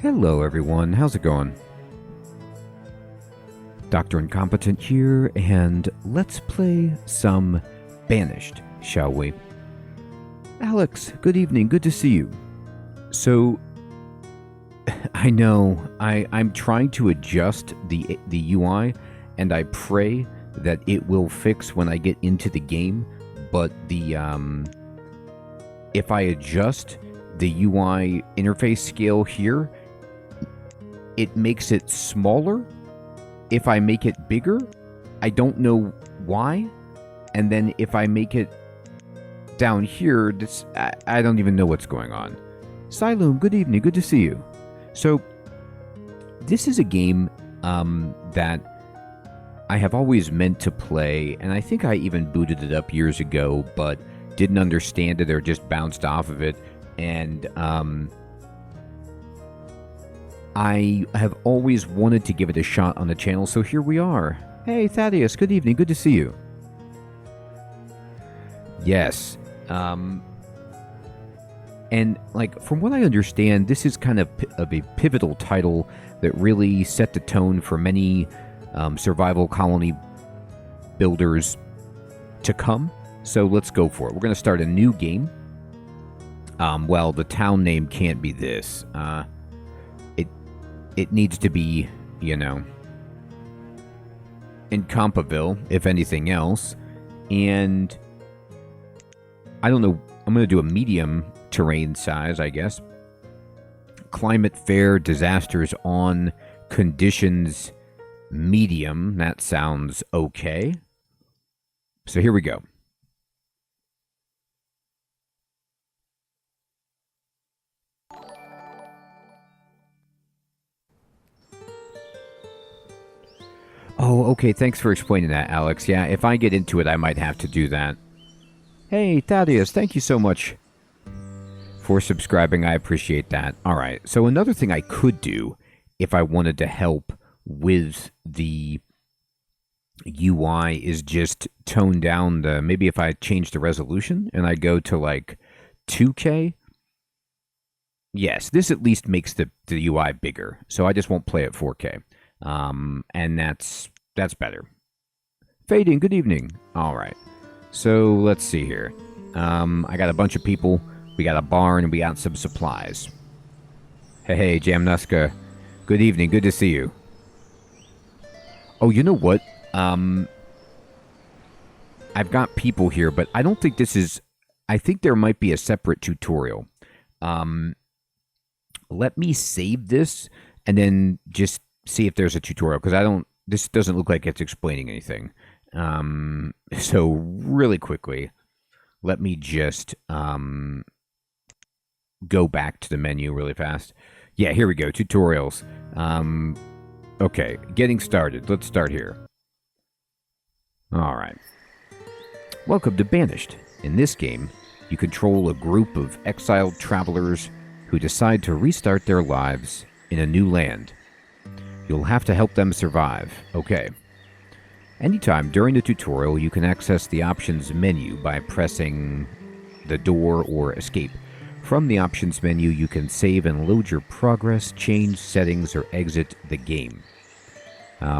Hello everyone, how's it going? Dr. Incompetent here, and let's play some Banished, shall we? Alex, good evening, good to see you. So, I know, I'm trying to adjust the UI, and I pray that it will fix when I get into the game, but if I adjust the UI interface scale here, it makes it smaller. If I make it bigger, I don't know why. And then if I make it down here, I don't even know what's going on. Siloom, good evening, good to see you. So, this is a game that I have always meant to play, and I think I even booted it up years ago, but didn't understand it or just bounced off of it. And I have always wanted to give it a shot on the channel, so here we are. Hey, Thaddeus, good evening, good to see you. Yes. And, like, from what I understand, this is kind of a pivotal title that really set the tone for many survival colony builders to come. So let's go for it. We're going to start a new game. Well, the town name can't be this. It needs to be, you know, Incompetent, if anything else. And I don't know, I'm going to do a medium terrain size, I guess. Climate fair, disasters on, conditions medium. That sounds okay. So here we go. Oh, okay, thanks for explaining that, Alex. Yeah, if I get into it, I might have to do that. Hey, Thaddeus, thank you so much for subscribing. I appreciate that. Alright, so another thing I could do if I wanted to help with the UI is just tone down the... Maybe if I change the resolution and I go to, like, 2K. Yes, this at least makes the UI bigger, so I just won't play at 4K. And that's better. Fading, good evening. Alright. So, let's see here. I got a bunch of people. We got a barn, and we got some supplies. Hey, Jamnuska. Good evening, good to see you. Oh, you know what? I've got people here, but I don't think this is... I think there might be a separate tutorial. Let me save this, and then just see if there's a tutorial, because I don't... This doesn't look like it's explaining anything. So, really quickly, let me just go back to the menu really fast. Yeah, here we go, tutorials. Okay, getting started. Let's start here. Alright. Welcome to Banished. In this game, you control a group of exiled travelers who decide to restart their lives in a new land. You'll have to help them survive. Okay. Anytime during the tutorial, you can access the options menu by pressing the door or escape. From the options menu, you can save and load your progress, change settings, or exit the game.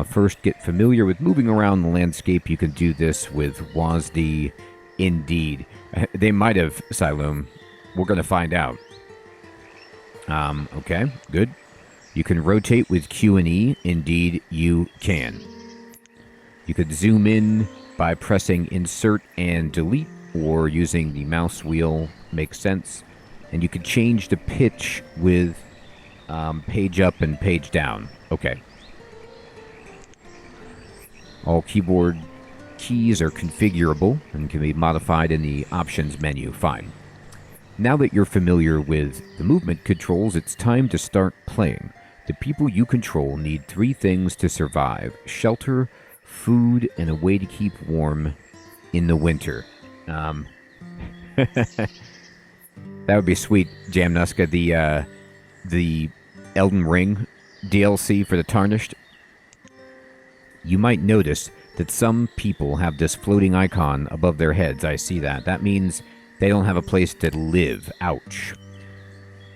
First, get familiar with moving around the landscape. You can do this with WASD. Indeed. They might have, Siloom. We're going to find out. Okay, good. You can rotate with Q and E. Indeed, you can. You could zoom in by pressing Insert and Delete, or using the mouse wheel. Makes sense. And you could change the pitch with page up and page down. Okay. All keyboard keys are configurable and can be modified in the options menu. Fine. Now that you're familiar with the movement controls, it's time to start playing. The people you control need 3 things to survive: shelter, food, and a way to keep warm in the winter. That would be sweet, Jamnuska. The Elden Ring DLC for the Tarnished. You might notice that some people have this floating icon above their heads. I see that. That means they don't have a place to live. Ouch.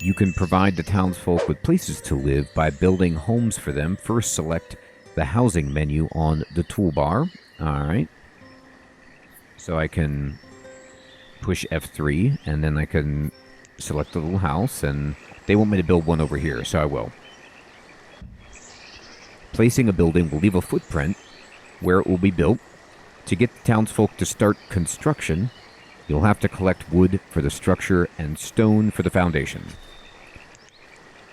You can provide the townsfolk with places to live by building homes for them. First, select the housing menu on the toolbar. Alright. So I can push F3, and then I can select a little house, and they want me to build one over here, so I will. Placing a building will leave a footprint where it will be built. To get the townsfolk to start construction, you'll have to collect wood for the structure and stone for the foundation.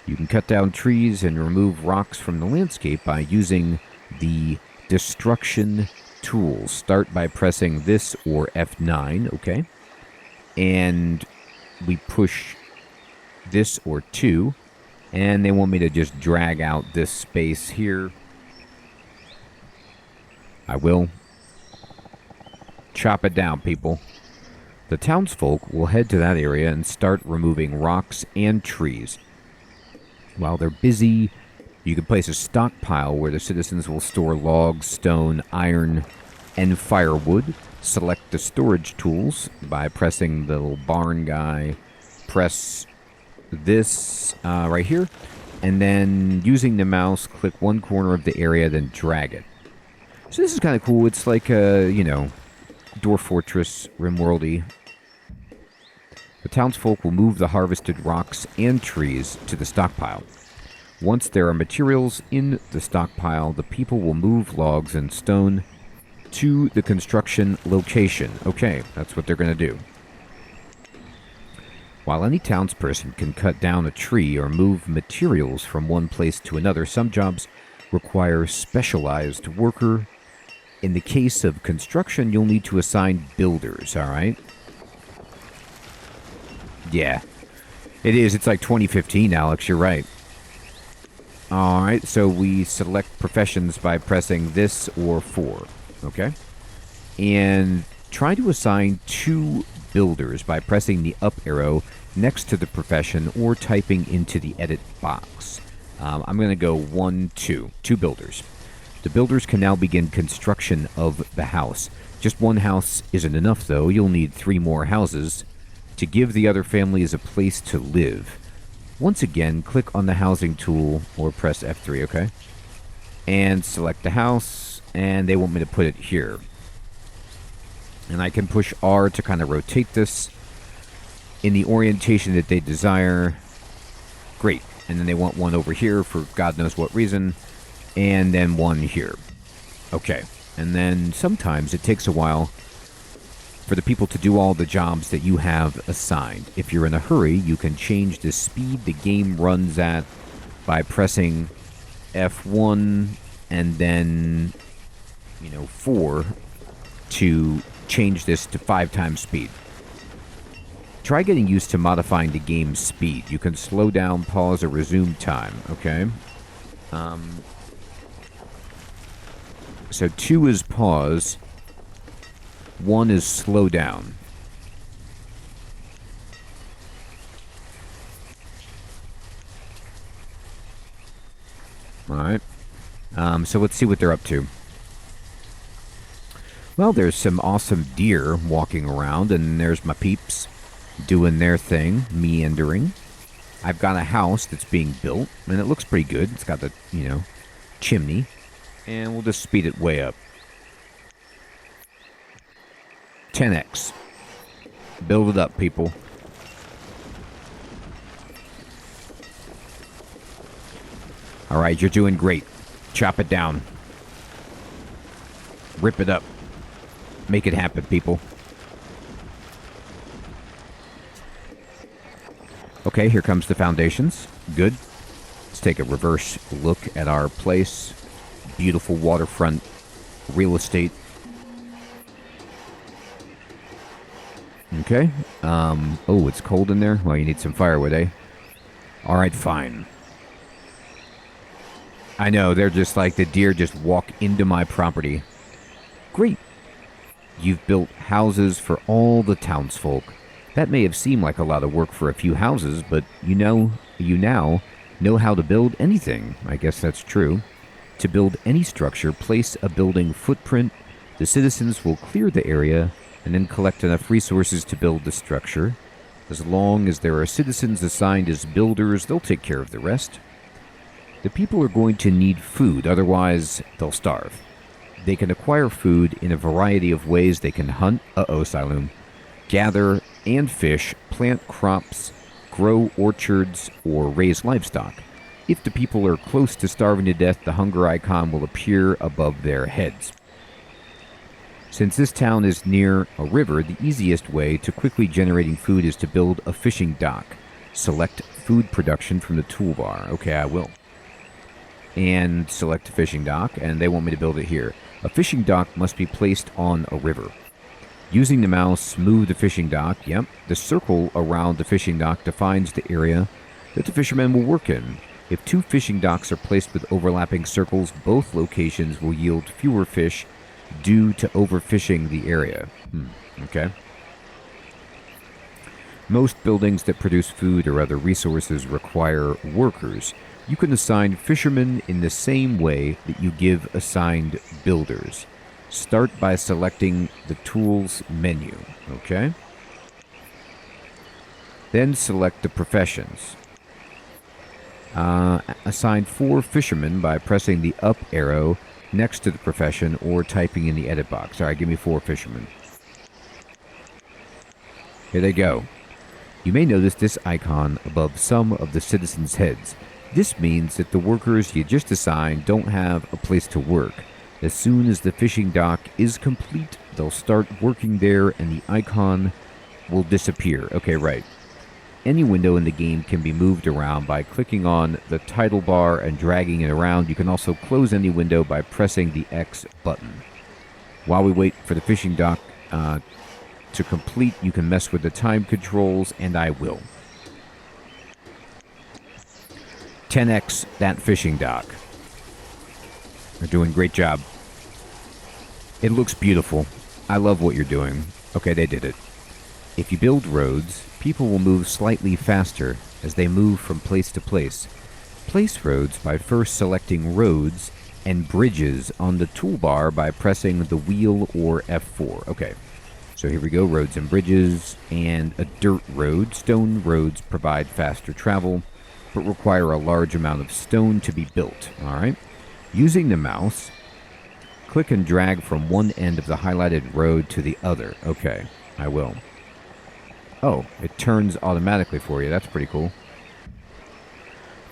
You can cut down trees and remove rocks from the landscape by using the destruction tools. Start by pressing this or F9, okay? And we push this or 2, and they want me to just drag out this space here. I will. Chop it down, people. The townsfolk will head to that area and start removing rocks and trees. While they're busy, you can place a stockpile where the citizens will store logs, stone, iron, and firewood. Select the storage tools by pressing the little barn guy. Press this right here, and then using the mouse, click one corner of the area, then drag it. So this is kind of cool. It's like a, Dwarf Fortress, Rimworldy. The townsfolk will move the harvested rocks and trees to the stockpile. Once there are materials in the stockpile, the people will move logs and stone to the construction location. Okay, that's what they're going to do. While any townsperson can cut down a tree or move materials from one place to another, some jobs require specialized worker. In the case of construction, you'll need to assign builders, alright? Yeah. It is. It's like 2015, Alex. You're right. Alright, so we select professions by pressing this or 4. Okay? And try to assign 2 builders by pressing the up arrow next to the profession or typing into the edit box. I'm going to go 1, 2. 2 builders. The builders can now begin construction of the house. Just one house isn't enough, though. You'll need 3 more houses to give the other families a place to live. Once again, click on the housing tool or press F3, okay? And select the house, and they want me to put it here. And I can push R to kind of rotate this in the orientation that they desire. Great. And then they want one over here for God knows what reason. And then one here. Okay. And then sometimes it takes a while for the people to do all the jobs that you have assigned. If you're in a hurry, you can change the speed the game runs at by pressing F1 and then, 4 to change this to 5 times speed. Try getting used to modifying the game's speed. You can slow down, pause, or resume time, okay? So 2 is pause. 1 is slow down. Alright. So let's see what they're up to. Well, there's some awesome deer walking around, and there's my peeps doing their thing, meandering. I've got a house that's being built, and it looks pretty good. It's got the, chimney. And we'll just speed it way up. 10x. Build it up, people. Alright, you're doing great. Chop it down. Rip it up. Make it happen, people. Okay, here comes the foundations. Good. Let's take a reverse look at our place. Beautiful waterfront real estate. Okay. Oh, it's cold in there? Well, you need some firewood, eh? Alright, fine. I know, they're just like the deer just walk into my property. Great. You've built houses for all the townsfolk. That may have seemed like a lot of work for a few houses, but you now know how to build anything. I guess that's true. To build any structure, place a building footprint. The citizens will clear the area and then collect enough resources to build the structure. As long as there are citizens assigned as builders, they'll take care of the rest. The people are going to need food, otherwise they'll starve. They can acquire food in a variety of ways. They can hunt, Siloom, gather and fish, plant crops, grow orchards, or raise livestock. If the people are close to starving to death, the hunger icon will appear above their heads. Since this town is near a river, the easiest way to quickly generating food is to build a fishing dock. Select food production from the toolbar. Okay, I will. And select a fishing dock, and they want me to build it here. A fishing dock must be placed on a river. Using the mouse, move the fishing dock. Yep, the circle around the fishing dock defines the area that the fishermen will work in. If two fishing docks are placed with overlapping circles, both locations will yield fewer fish due to overfishing the area. Okay. Most buildings that produce food or other resources require workers. You can assign fishermen in the same way that you give assigned builders. Start by selecting the Tools menu, okay? Then select the professions. Assign 4 fishermen by pressing the up arrow next to the profession or typing in the edit box. All right, give me 4 fishermen. Here they go. You may notice this icon above some of the citizens' heads. This means that the workers you just assigned don't have a place to work. As soon as the fishing dock is complete, they'll start working there and the icon will disappear. Okay, right. Any window in the game can be moved around by clicking on the title bar and dragging it around. You can also close any window by pressing the X button. While we wait for the fishing dock to complete, you can mess with the time controls, and I will. 10x that fishing dock. They're doing a great job. It looks beautiful. I love what you're doing. Okay, they did it. If you build roads, people will move slightly faster as they move from place to place. Place roads by first selecting roads and bridges on the toolbar by pressing the wheel or F4. Okay, so here we go, roads and bridges, and a dirt road. Stone roads provide faster travel, but require a large amount of stone to be built. All right. Using the mouse, click and drag from one end of the highlighted road to the other. Okay, I will. Oh, it turns automatically for you. That's pretty cool.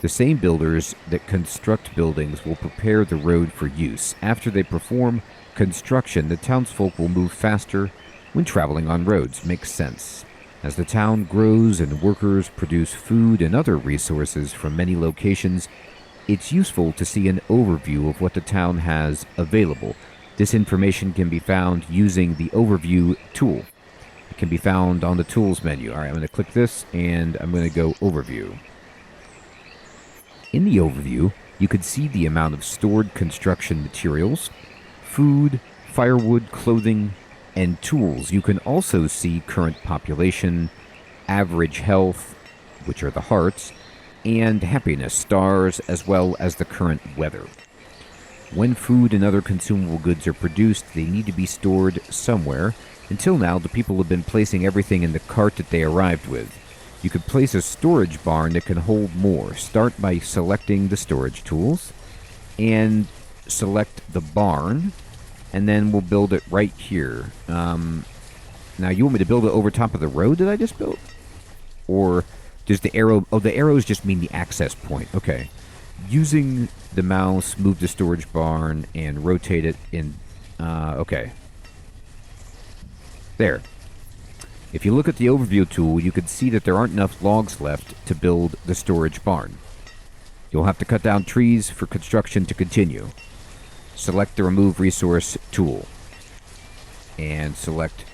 The same builders that construct buildings will prepare the road for use. After they perform construction, the townsfolk will move faster when traveling on roads. Makes sense. As the town grows and workers produce food and other resources from many locations, it's useful to see an overview of what the town has available. This information can be found using the Overview tool. It can be found on the Tools menu. All right, I'm going to click this, and I'm going to go Overview. In the Overview, you can see the amount of stored construction materials, food, firewood, clothing, and tools. You can also see current population, average health, which are the hearts, and happiness stars, as well as the current weather. When food and other consumable goods are produced, they need to be stored somewhere. Until now, the people have been placing everything in the cart that they arrived with. You could place a storage barn that can hold more. Start by selecting the storage tools and select the barn, and then we'll build it right here. Now, you want me to build it over top of the road that I just built? Or does the arrow... Oh, the arrows just mean the access point. Okay. Using the mouse, move the storage barn, and rotate it in... okay. There. If you look at the Overview tool, you can see that there aren't enough logs left to build the storage barn. You'll have to cut down trees for construction to continue. Select the Remove Resource tool. And select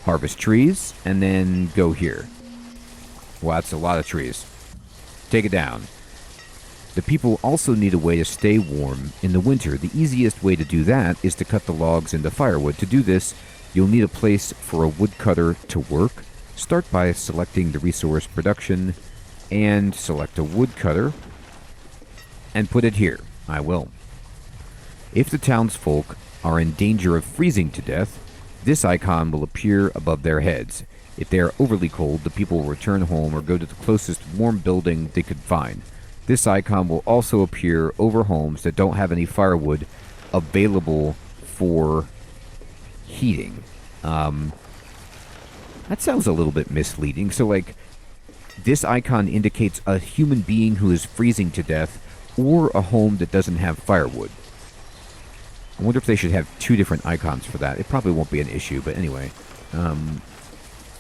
Harvest Trees, and then go here. Wow, that's a lot of trees. Take it down. The people also need a way to stay warm in the winter. The easiest way to do that is to cut the logs into firewood. To do this, you'll need a place for a woodcutter to work. Start by selecting the resource production and select a woodcutter and put it here. I will. If the townsfolk are in danger of freezing to death, this icon will appear above their heads. If they are overly cold, the people will return home or go to the closest warm building they could find. This icon will also appear over homes that don't have any firewood available for heating. That sounds a little bit misleading. So, like, this icon indicates a human being who is freezing to death or a home that doesn't have firewood. I wonder if they should have two different icons for that. It probably won't be an issue, but anyway.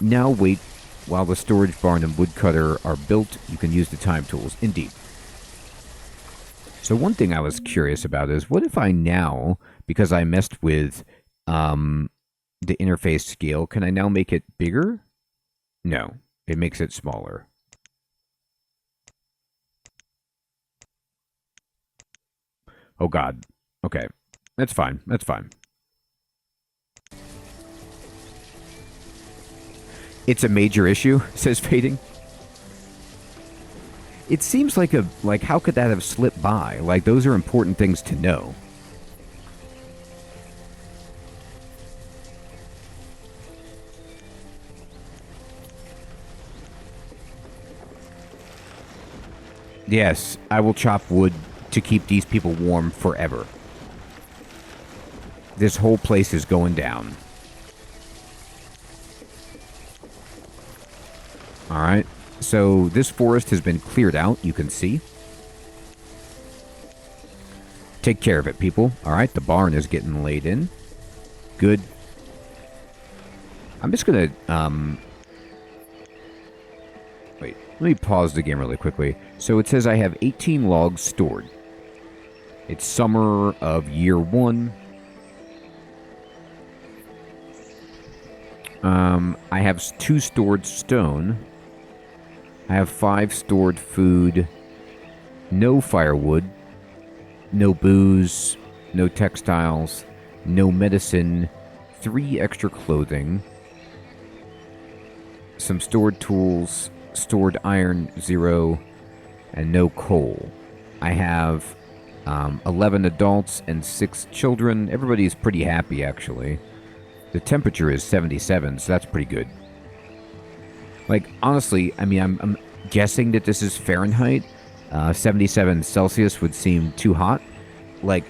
Now wait while the storage barn and woodcutter are built. You can use the time tools. Indeed. So one thing I was curious about is, what if I now, because I messed with the interface scale, can I now make it bigger? No, it makes it smaller. Oh God. Okay, that's fine. That's fine. It's a major issue, says Fading. It seems like how could that have slipped by? Like, those are important things to know. Yes, I will chop wood to keep these people warm forever. This whole place is going down. Alright, so this forest has been cleared out, you can see. Take care of it, people. Alright, the barn is getting laid in. Good. I'm just gonna, wait, let me pause the game really quickly. So it says I have 18 logs stored. It's summer of year 1. I have 2 stored stone. I have 5 stored food. No firewood. No booze. No textiles. No medicine. 3 extra clothing. Some stored tools. Stored iron, 0. And no coal. I have 11 adults and 6 children. Everybody's pretty happy, actually. The temperature is 77, so that's pretty good. Like, honestly, I mean, I'm guessing that this is Fahrenheit. 77 Celsius would seem too hot. Like,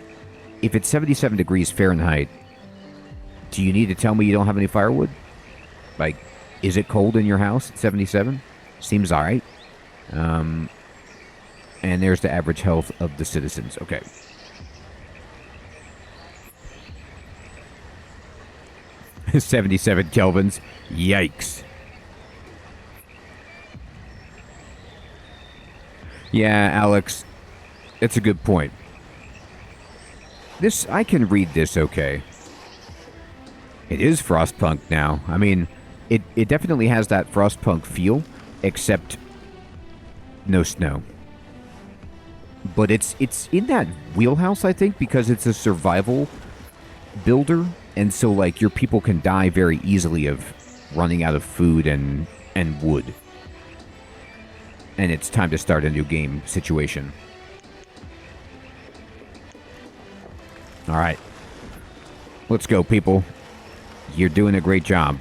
if it's 77 degrees Fahrenheit, do you need to tell me you don't have any firewood? Like, is it cold in your house at 77? Seems alright. And there's the average health of the citizens. Okay. 77 kelvins. Yikes. Yeah, Alex. It's a good point. This, I can read this okay. It is Frostpunk now. I mean, it definitely has that Frostpunk feel, except no snow. But it's in that wheelhouse, I think, because it's a survival builder, and so, like, your people can die very easily of running out of food and wood. And it's time to start a new game situation. Alright. Let's go, people. You're doing a great job.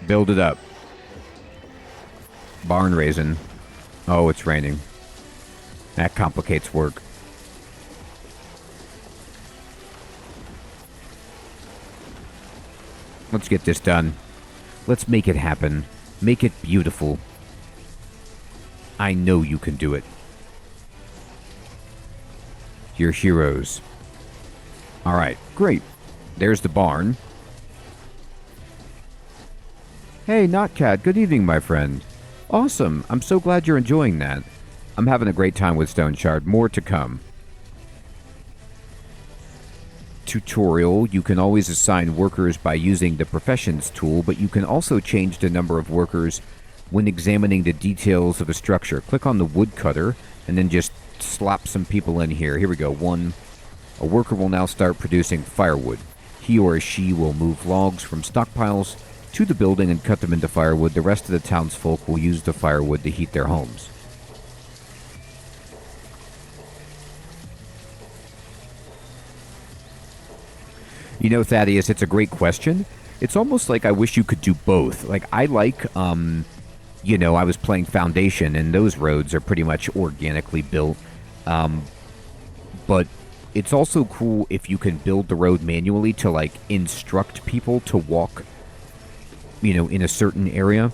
Build it up. Barn raising. Oh, it's raining. That complicates work. Let's get this done. Let's make it happen. Make it beautiful. I know you can do it. You're heroes. Alright, great. There's the barn. Hey, Notcat, good evening, my friend. Awesome, I'm so glad you're enjoying that. I'm having a great time with Stone Shard. More to come. Tutorial, you can always assign workers by using the Professions tool, but you can also change the number of workers when examining the details of a structure. Click on the woodcutter, and then just slap some people in here. Here we go. 1. A worker will now start producing firewood. He or she will move logs from stockpiles to the building and cut them into firewood. The rest of the townsfolk will use the firewood to heat their homes. You know, Thaddeus, it's a great question. It's almost like I wish you could do both. Like, I like, you know, I was playing Foundation, and those roads are pretty much organically built. But it's also cool if you can build the road manually to, like, instruct people to walk, you know, in a certain area.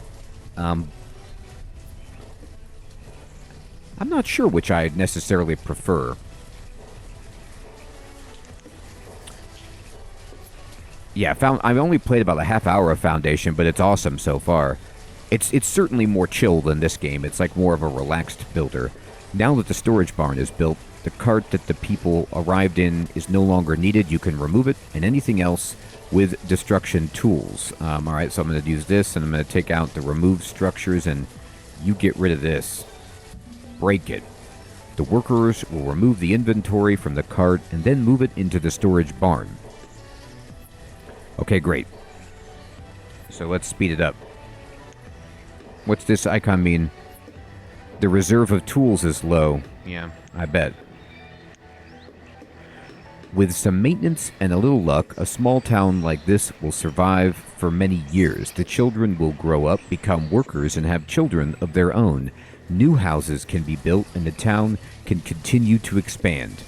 I'm not sure which I necessarily prefer. Yeah, I've only played about a half hour of Foundation, but it's awesome so far. It's certainly more chill than this game. It's like more of a relaxed builder. Now that the storage barn is built, the cart that the people arrived in is no longer needed. You can remove it, and anything else with destruction tools. Alright, so I'm going to use this, and I'm going to take out the remove structures, and you get rid of this. Break it. The workers will remove the inventory from the cart, and then move it into the storage barn. Okay, great. So let's speed it up. What's this icon mean? The reserve of tools is low. Yeah, I bet. With some maintenance and a little luck, a small town like this will survive for many years. The children will grow up, become workers, and have children of their own. New houses can be built, and the town can continue to expand.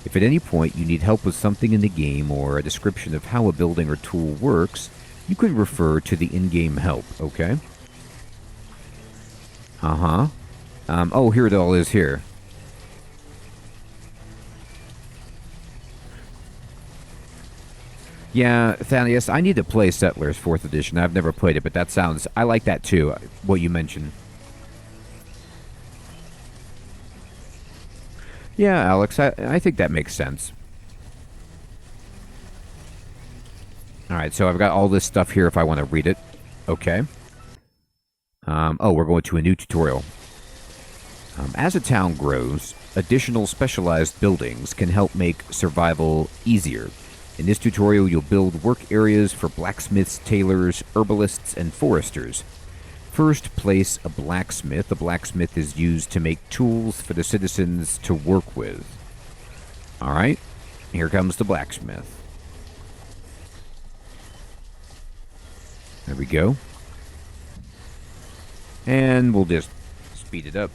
If at any point you need help with something in the game or a description of how a building or tool works, you can refer to the in-game help, okay? Oh, here it all is here. Yeah, Thaddeus, I need to play Settlers 4th Edition. I've never played it, but that sounds... I like that too, what you mentioned. Yeah, Alex, I think that makes sense. Alright, so I've got all this stuff here if I want to read it. Okay. Oh, we're going to a new tutorial. As a town grows, additional specialized buildings can help make survival easier. In this tutorial, you'll build work areas for blacksmiths, tailors, herbalists, and foresters. First, place a blacksmith. A blacksmith is used to make tools for the citizens to work with. Alright, here comes the blacksmith. There we go. And we'll just speed it up.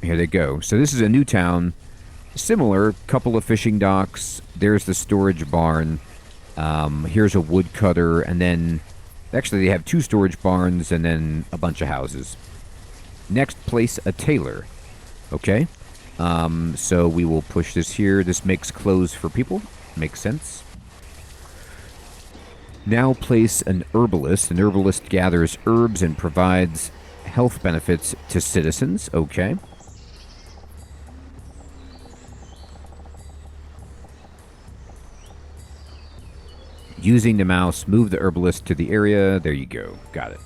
Here they go. So this is a new town. Similar, couple of fishing docks. There's the storage barn. Here's a woodcutter, and then... Actually, they have 2 storage barns and then a bunch of houses. Next, place a tailor. Okay. So we will push this here. This makes clothes for people. Makes sense. Now place an herbalist. An herbalist gathers herbs and provides health benefits to citizens. Okay. Using the mouse, move the herbalist to the area. There you go. Got it.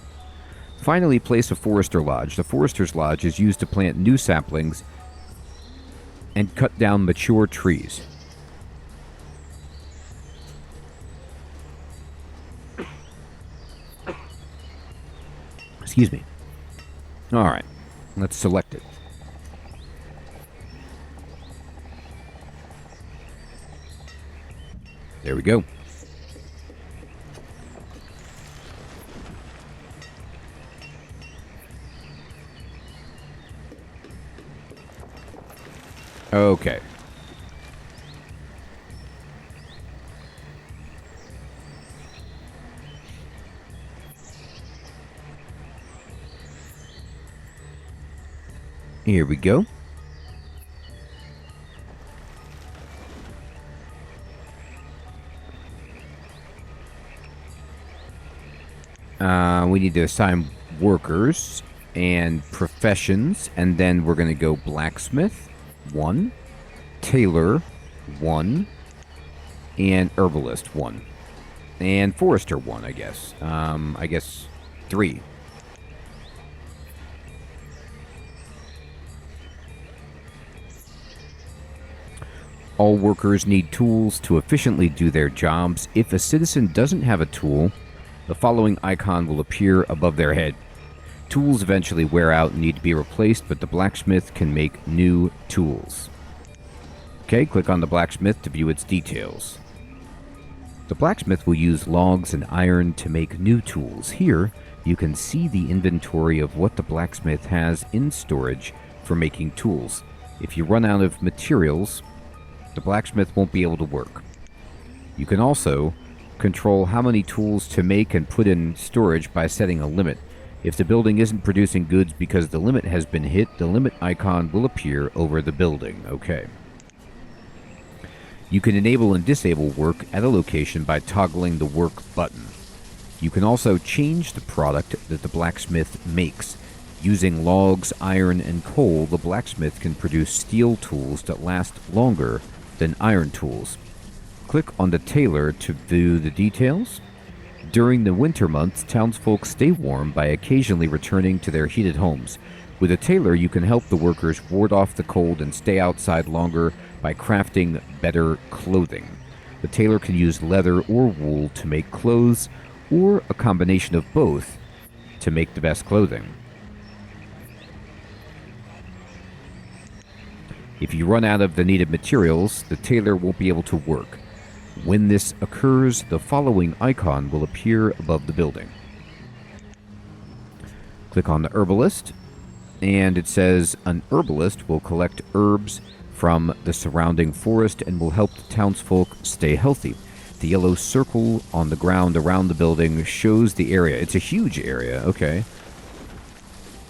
Finally, place a forester lodge. The forester's lodge is used to plant new saplings and cut down mature trees. Excuse me. Alright. Let's select it. There we go. Okay. Here we go. We need to assign workers and professions, and then we're going to go blacksmith, 1, tailor, 1, and herbalist, 1, and forester, 1, I guess. I guess 3. All workers need tools to efficiently do their jobs. If a citizen doesn't have a tool, the following icon will appear above their head. Tools eventually wear out and need to be replaced, but the blacksmith can make new tools. Okay, click on the blacksmith to view its details. The blacksmith will use logs and iron to make new tools. Here, you can see the inventory of what the blacksmith has in storage for making tools. If you run out of materials, the blacksmith won't be able to work. You can also control how many tools to make and put in storage by setting a limit. If the building isn't producing goods because the limit has been hit, the limit icon will appear over the building. Okay. You can enable and disable work at a location by toggling the work button. You can also change the product that the blacksmith makes. Using logs, iron, and coal, the blacksmith can produce steel tools that last longer than iron tools. Click on the tailor to view the details. During the winter months, townsfolk stay warm by occasionally returning to their heated homes. With a tailor, you can help the workers ward off the cold and stay outside longer by crafting better clothing. The tailor can use leather or wool to make clothes, or a combination of both to make the best clothing. If you run out of the needed materials, the tailor won't be able to work. When this occurs, the following icon will appear above the building. Click on the herbalist, and it says an herbalist will collect herbs from the surrounding forest and will help the townsfolk stay healthy. The yellow circle on the ground around the building shows the area. It's a huge area, okay.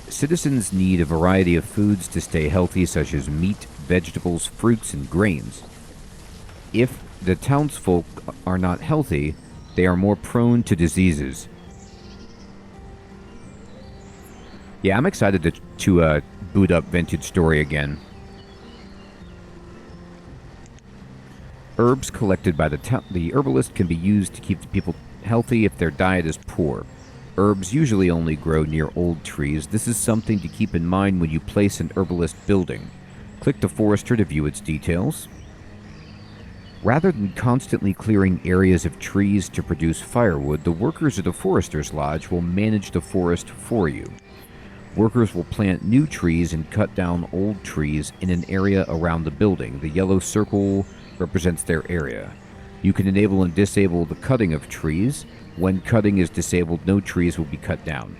Citizens need a variety of foods to stay healthy, such as meat, vegetables, fruits, and grains. If the townsfolk are not healthy, they are more prone to diseases. Yeah, I'm excited to boot up Vintage Story again. Herbs collected by the herbalist can be used to keep the people healthy if their diet is poor. Herbs usually only grow near old trees. This is something to keep in mind when you place an herbalist building. Click the forester to view its details. Rather than constantly clearing areas of trees to produce firewood, the workers at the forester's lodge will manage the forest for you. Workers will plant new trees and cut down old trees in an area around the building. The yellow circle represents their area. You can enable and disable the cutting of trees. When cutting is disabled, no trees will be cut down.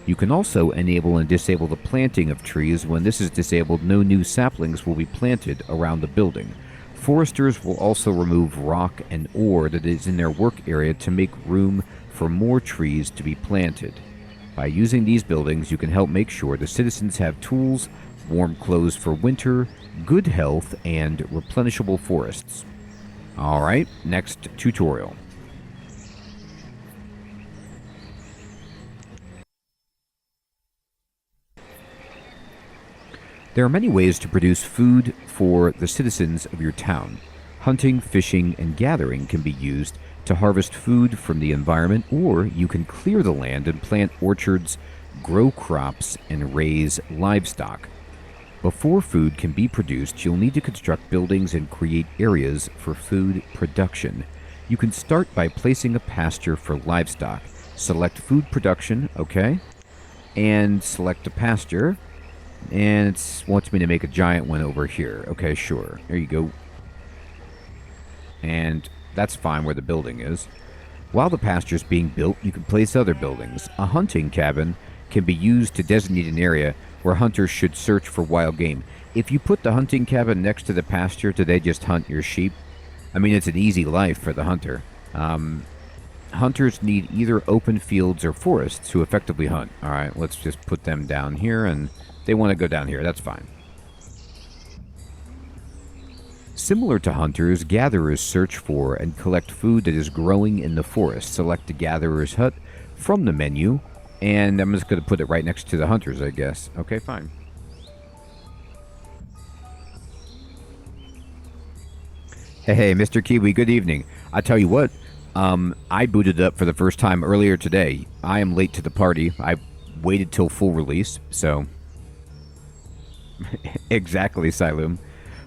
You can also enable and disable the planting of trees. When this is disabled, no new saplings will be planted around the building. Foresters will also remove rock and ore that is in their work area to make room for more trees to be planted. By using these buildings, you can help make sure the citizens have tools, warm clothes for winter, good health, and replenishable forests. Alright, next tutorial. There are many ways to produce food for the citizens of your town. Hunting, fishing, and gathering can be used to harvest food from the environment, or you can clear the land and plant orchards, grow crops, and raise livestock. Before food can be produced, you'll need to construct buildings and create areas for food production. You can start by placing a pasture for livestock. Select food production, okay, and select a pasture. And it wants me to make a giant one over here. Okay, sure. There you go. And that's fine where the building is. While the pasture is being built, you can place other buildings. A hunting cabin can be used to designate an area where hunters should search for wild game. If you put the hunting cabin next to the pasture, do they just hunt your sheep? I mean, it's an easy life for the hunter. Hunters need either open fields or forests to effectively hunt. Alright, let's just put them down here, and they want to go down here. That's fine. Similar to hunters, gatherers search for and collect food that is growing in the forest. Select the gatherer's hut from the menu, and I'm just going to put it right next to the hunters, I guess. Okay, fine. Hey, Mr. Kiwi, good evening. I tell you what, I booted up for the first time earlier today. I am late to the party. I waited till full release, so... Exactly, Silum.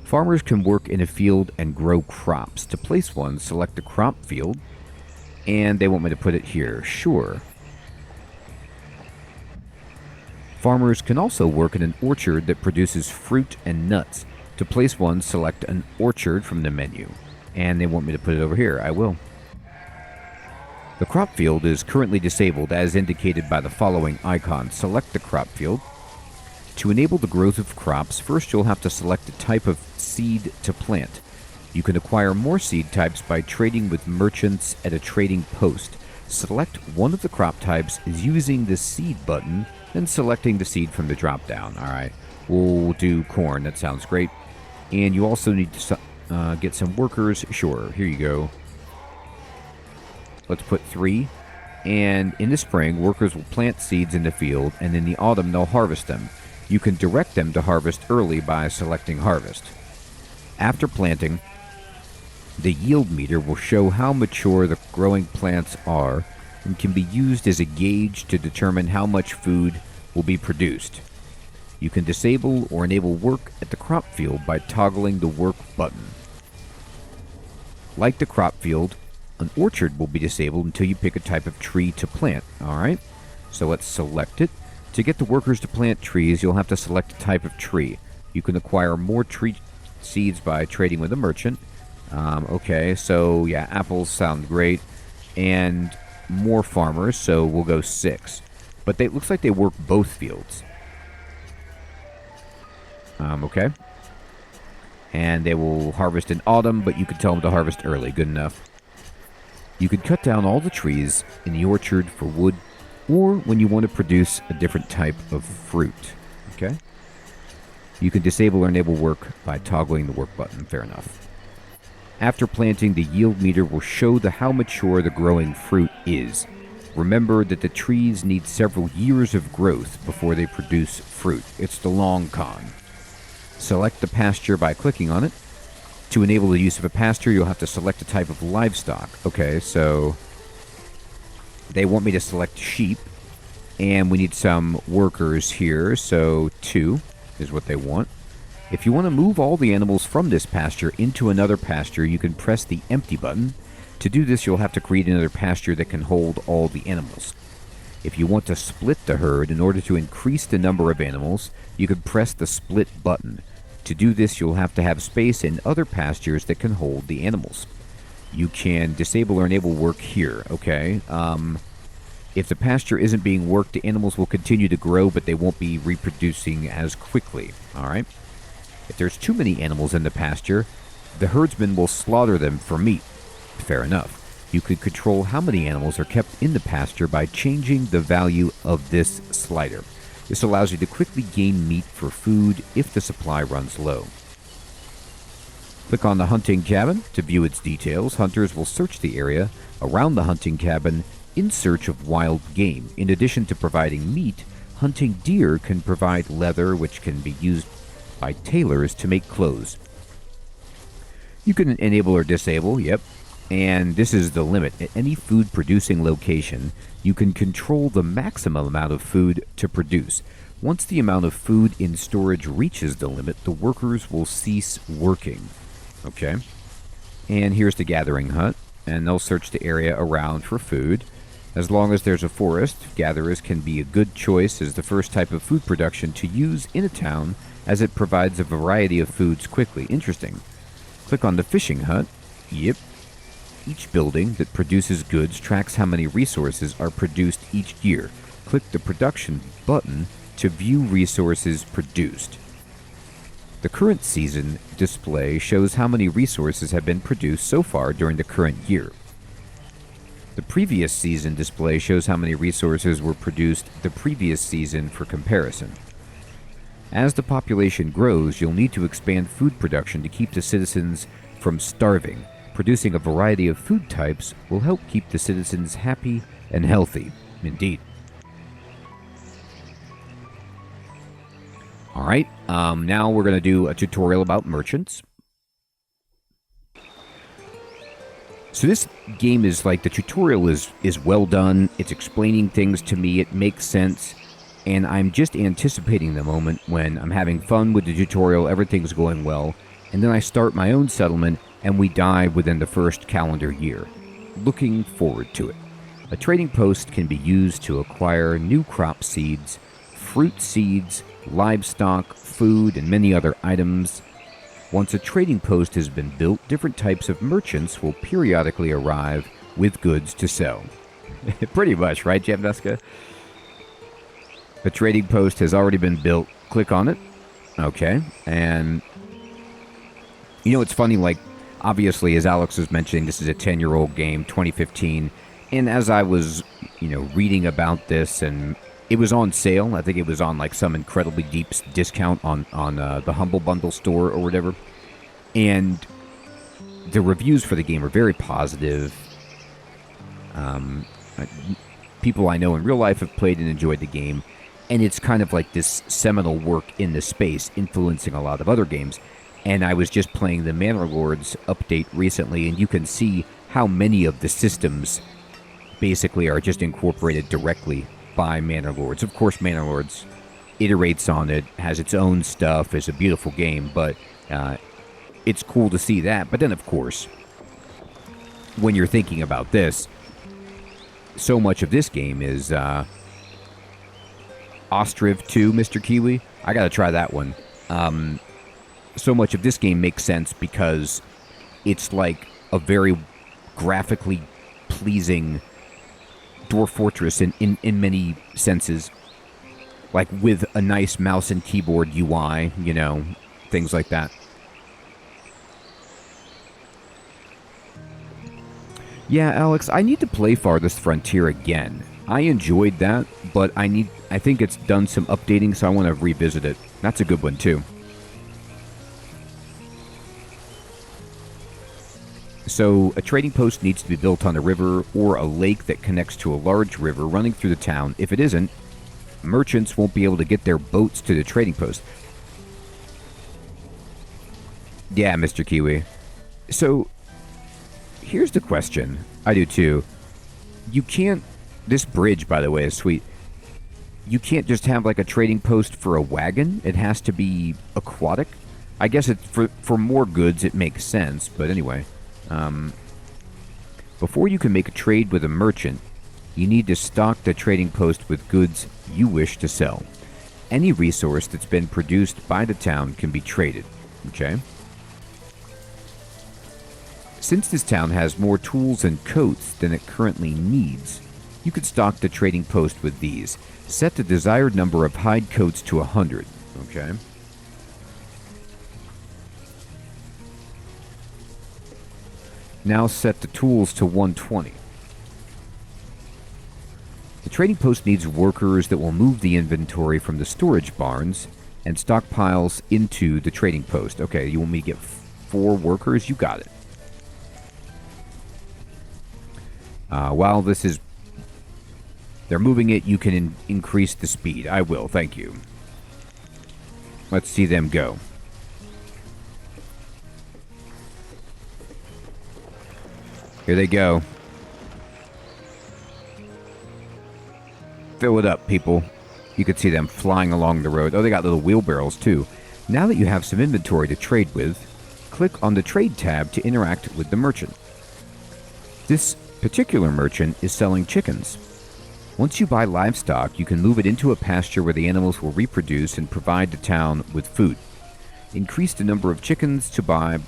Farmers can work in a field and grow crops. To place one, select the crop field, and they want me to put it here. Sure. Farmers can also work in an orchard that produces fruit and nuts. To place one, select an orchard from the menu, and they want me to put it over here. I will. The crop field is currently disabled as indicated by the following icon. Select the crop field. To enable the growth of crops, first you'll have to select a type of seed to plant. You can acquire more seed types by trading with merchants at a trading post. Select one of the crop types using the seed button and selecting the seed from the drop down. Alright, we'll do corn, that sounds great. And you also need to get some workers. Sure, here you go. Let's put 3. And in the spring, workers will plant seeds in the field, and in the autumn they'll harvest them. You can direct them to harvest early by selecting harvest. After planting, the yield meter will show how mature the growing plants are and can be used as a gauge to determine how much food will be produced. You can disable or enable work at the crop field by toggling the work button. Like the crop field, an orchard will be disabled until you pick a type of tree to plant. Alright, so let's select it. To get the workers to plant trees, you'll have to select a type of tree. You can acquire more tree seeds by trading with a merchant. Okay, so yeah, apples sound great. And more farmers, so we'll go 6. But it looks like they work both fields. Okay. And they will harvest in autumn, but you can tell them to harvest early. Good enough. You can cut down all the trees in the orchard for wood, or when you want to produce a different type of fruit. Okay? You can disable or enable work by toggling the work button. Fair enough. After planting, the yield meter will show how mature the growing fruit is. Remember that the trees need several years of growth before they produce fruit. It's the long con. Select the pasture by clicking on it. To enable the use of a pasture, you'll have to select a type of livestock. Okay, so they want me to select sheep, and we need some workers here, so 2 is what they want. If you want to move all the animals from this pasture into another pasture, you can press the empty button. To do this, you'll have to create another pasture that can hold all the animals. If you want to split the herd in order to increase the number of animals, you can press the split button. To do this, you'll have to have space in other pastures that can hold the animals. You can disable or enable work here, okay? If the pasture isn't being worked, the animals will continue to grow, but they won't be reproducing as quickly, alright? If there's too many animals in the pasture, the herdsman will slaughter them for meat. Fair enough. You could control how many animals are kept in the pasture by changing the value of this slider. This allows you to quickly gain meat for food if the supply runs low. Click on the hunting cabin to view its details. Hunters will search the area around the hunting cabin in search of wild game. In addition to providing meat, hunting deer can provide leather, which can be used by tailors to make clothes. You can enable or disable, yep. And this is the limit. At any food producing location, you can control the maximum amount of food to produce. Once the amount of food in storage reaches the limit, the workers will cease working. Okay. And here's the gathering hut, and they'll search the area around for food. As long as there's a forest, gatherers can be a good choice as the first type of food production to use in a town, as it provides a variety of foods quickly. Interesting. Click on the fishing hut. Yep. Each building that produces goods tracks how many resources are produced each year. Click the production button to view resources produced. The current season display shows how many resources have been produced so far during the current year. The previous season display shows how many resources were produced the previous season for comparison. As the population grows, you'll need to expand food production to keep the citizens from starving. Producing a variety of food types will help keep the citizens happy and healthy. Indeed. Alright, now we're going to do a tutorial about merchants. So this game is like, the tutorial is well done, it's explaining things to me, it makes sense, and I'm just anticipating the moment when I'm having fun with the tutorial, everything's going well, and then I start my own settlement, and we die within the first calendar year. Looking forward to it. A trading post can be used to acquire new crop seeds, fruit seeds, livestock, food, and many other items. Once a trading post has been built, different types of merchants will periodically arrive with goods to sell. Pretty much, right, Jamneska? The trading post has already been built. Click on it. Okay. And, you know, it's funny, like, obviously, as Alex was mentioning, this is a 10-year-old game, 2015. And as I was, reading about this, and it was on sale. I think it was on, like, some incredibly deep discount on the Humble Bundle store or whatever. And the reviews for the game are very positive. People I know in real life have played and enjoyed the game. And it's kind of like this seminal work in the space, influencing a lot of other games. And I was just playing the Manor Lords update recently, and you can see how many of the systems basically are just incorporated directly by Manor Lords. Of course, Manor Lords iterates on it, has its own stuff, is a beautiful game, but it's cool to see that. But then, of course, when you're thinking about this, so much of this game is Ostriv 2, Mr. Kiwi. I gotta try that one. So much of this game makes sense because it's like a very graphically pleasing Dwarf Fortress in many senses. Like with a nice mouse and keyboard UI, things like that. Yeah, Alex, I need to play Farthest Frontier again. I enjoyed that, but I think it's done some updating, so I want to revisit it. That's a good one, too. So, a trading post needs to be built on a river or a lake that connects to a large river running through the town. If it isn't, merchants won't be able to get their boats to the trading post. Yeah, Mr. Kiwi. So, here's the question. I do, too. You can't... This bridge, by the way, is sweet. You can't just have, like, a trading post for a wagon. It has to be aquatic. I guess it's for more goods, it makes sense. But anyway... before you can make a trade with a merchant, you need to stock the trading post with goods you wish to sell. Any resource that's been produced by the town can be traded. Okay? Since this town has more tools and coats than it currently needs, you could stock the trading post with these. Set the desired number of hide coats to 100. Okay? Now set the tools to 120. The trading post needs workers that will move the inventory from the storage barns and stockpiles into the trading post. Okay, you want me to get 4 workers? You got it. While this is... They're moving it, you can increase the speed. I will, thank you. Let's see them go. Here they go. Fill it up, people. You can see them flying along the road. Oh, they got little wheelbarrows, too. Now that you have some inventory to trade with, click on the Trade tab to interact with the merchant. This particular merchant is selling chickens. Once you buy livestock, you can move it into a pasture where the animals will reproduce and provide the town with food. Increase the number of chickens to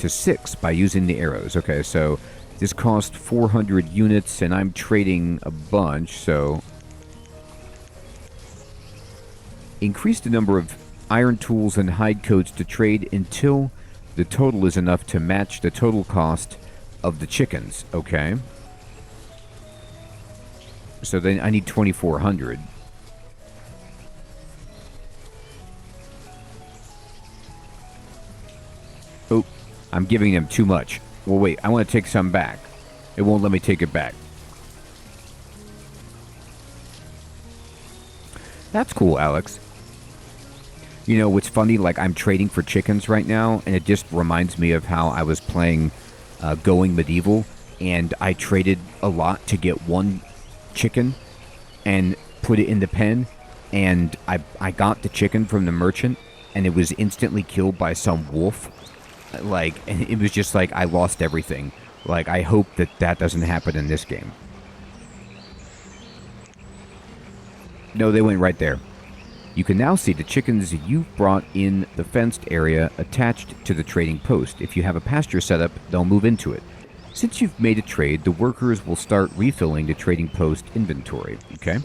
6 by using the arrows. Okay, so this cost 400 units, and I'm trading a bunch, so... Increase the number of iron tools and hide coats to trade until the total is enough to match the total cost of the chickens. Okay. So then I need 2,400. Oh, I'm giving them too much. Well, wait, I want to take some back. It won't let me take it back. That's cool, Alex. You know, what's funny, like, I'm trading for chickens right now, and it just reminds me of how I was playing Going Medieval, and I traded a lot to get one chicken and put it in the pen, and I got the chicken from the merchant, and it was instantly killed by some wolf. Like, and it was just like I lost everything. Like, I hope that doesn't happen in this game. No, they went right there. You can now see the chickens you've brought in the fenced area attached to the trading post. If you have a pasture set up, they'll move into it. Since you've made a trade, the workers will start refilling the trading post inventory, okay?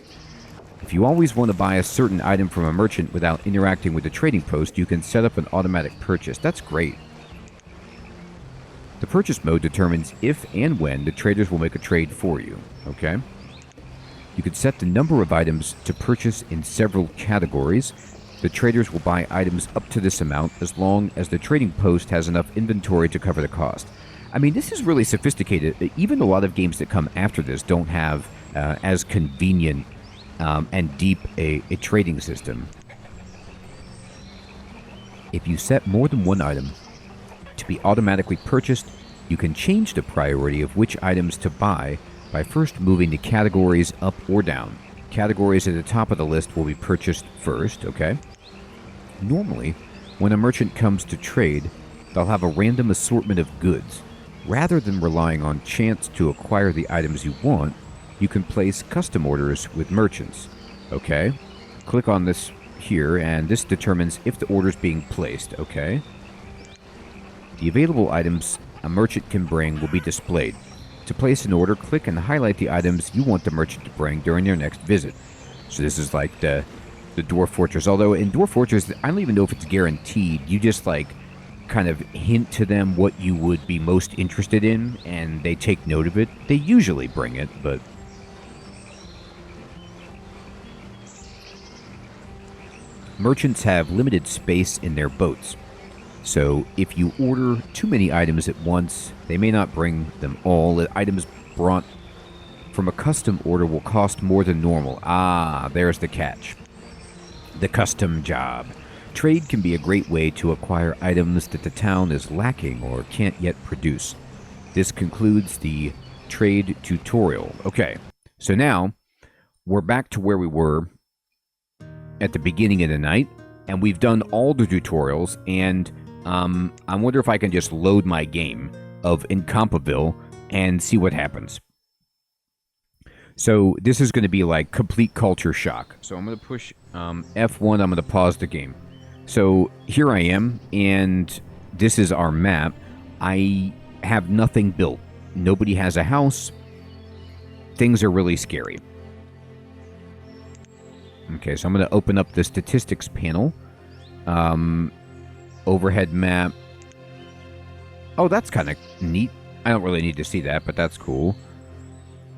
If you always want to buy a certain item from a merchant without interacting with the trading post, you can set up an automatic purchase. That's great. The purchase mode determines if and when the traders will make a trade for you, okay? You can set the number of items to purchase in several categories. The traders will buy items up to this amount as long as the trading post has enough inventory to cover the cost. I mean, this is really sophisticated. Even a lot of games that come after this don't have as convenient and deep a trading system. If you set more than one item to be automatically purchased, you can change the priority of which items to buy by first moving the categories up or down. Categories at the top of the list will be purchased first, okay? Normally, when a merchant comes to trade, they'll have a random assortment of goods. Rather than relying on chance to acquire the items you want, you can place custom orders with merchants. Okay, click on this here, and this determines if the order is being placed, okay? The available items a merchant can bring will be displayed. To place an order, click and highlight the items you want the merchant to bring during their next visit. So this is like the Dwarf Fortress, although in Dwarf Fortress, I don't even know if it's guaranteed. You just like kind of hint to them what you would be most interested in, and they take note of it. They usually bring it, but... Merchants have limited space in their boats, so if you order too many items at once, they may not bring them all. The items brought from a custom order will cost more than normal. Ah, there's the catch. The custom job. Trade can be a great way to acquire items that the town is lacking or can't yet produce. This concludes the trade tutorial. Okay, so now we're back to where we were at the beginning of the night, and we've done all the tutorials, and I wonder if I can just load my game of Incompetent and see what happens. So this is going to be like complete culture shock. So I'm going to push F1, I'm going to pause the game. So here I am, and this is our map. I have nothing built. Nobody has a house. Things are really scary. Okay, so I'm going to open up the statistics panel. Overhead map. Oh, that's kind of neat. I don't really need to see that, but that's cool.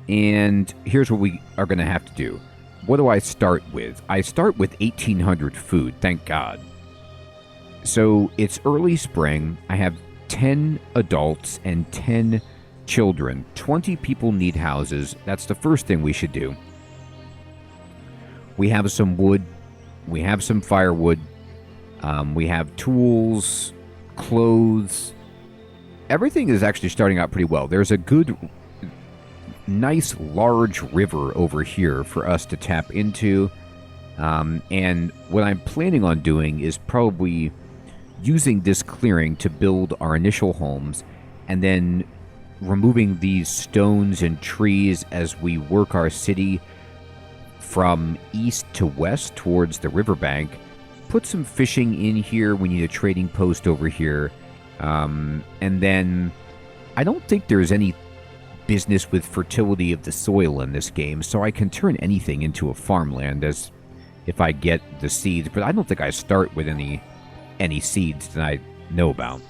And here's what we are going to have to do. What do I start with? I start with 1,800 food, thank God. So it's early spring. I have 10 adults and 10 children. 20 people need houses. That's the first thing we should do. We have some wood. We have some firewood. We have tools, clothes. Everything is actually starting out pretty well. There's a good, nice, large river over here for us to tap into. And what I'm planning on doing is probably using this clearing to build our initial homes, and then removing these stones and trees as we work our city from east to west towards the riverbank. Put some fishing in here. We need a trading post over here. And then I don't think there's any business with fertility of the soil in this game, so I can turn anything into a farmland as if I get the seeds, but I don't think I start with any seeds that I know about.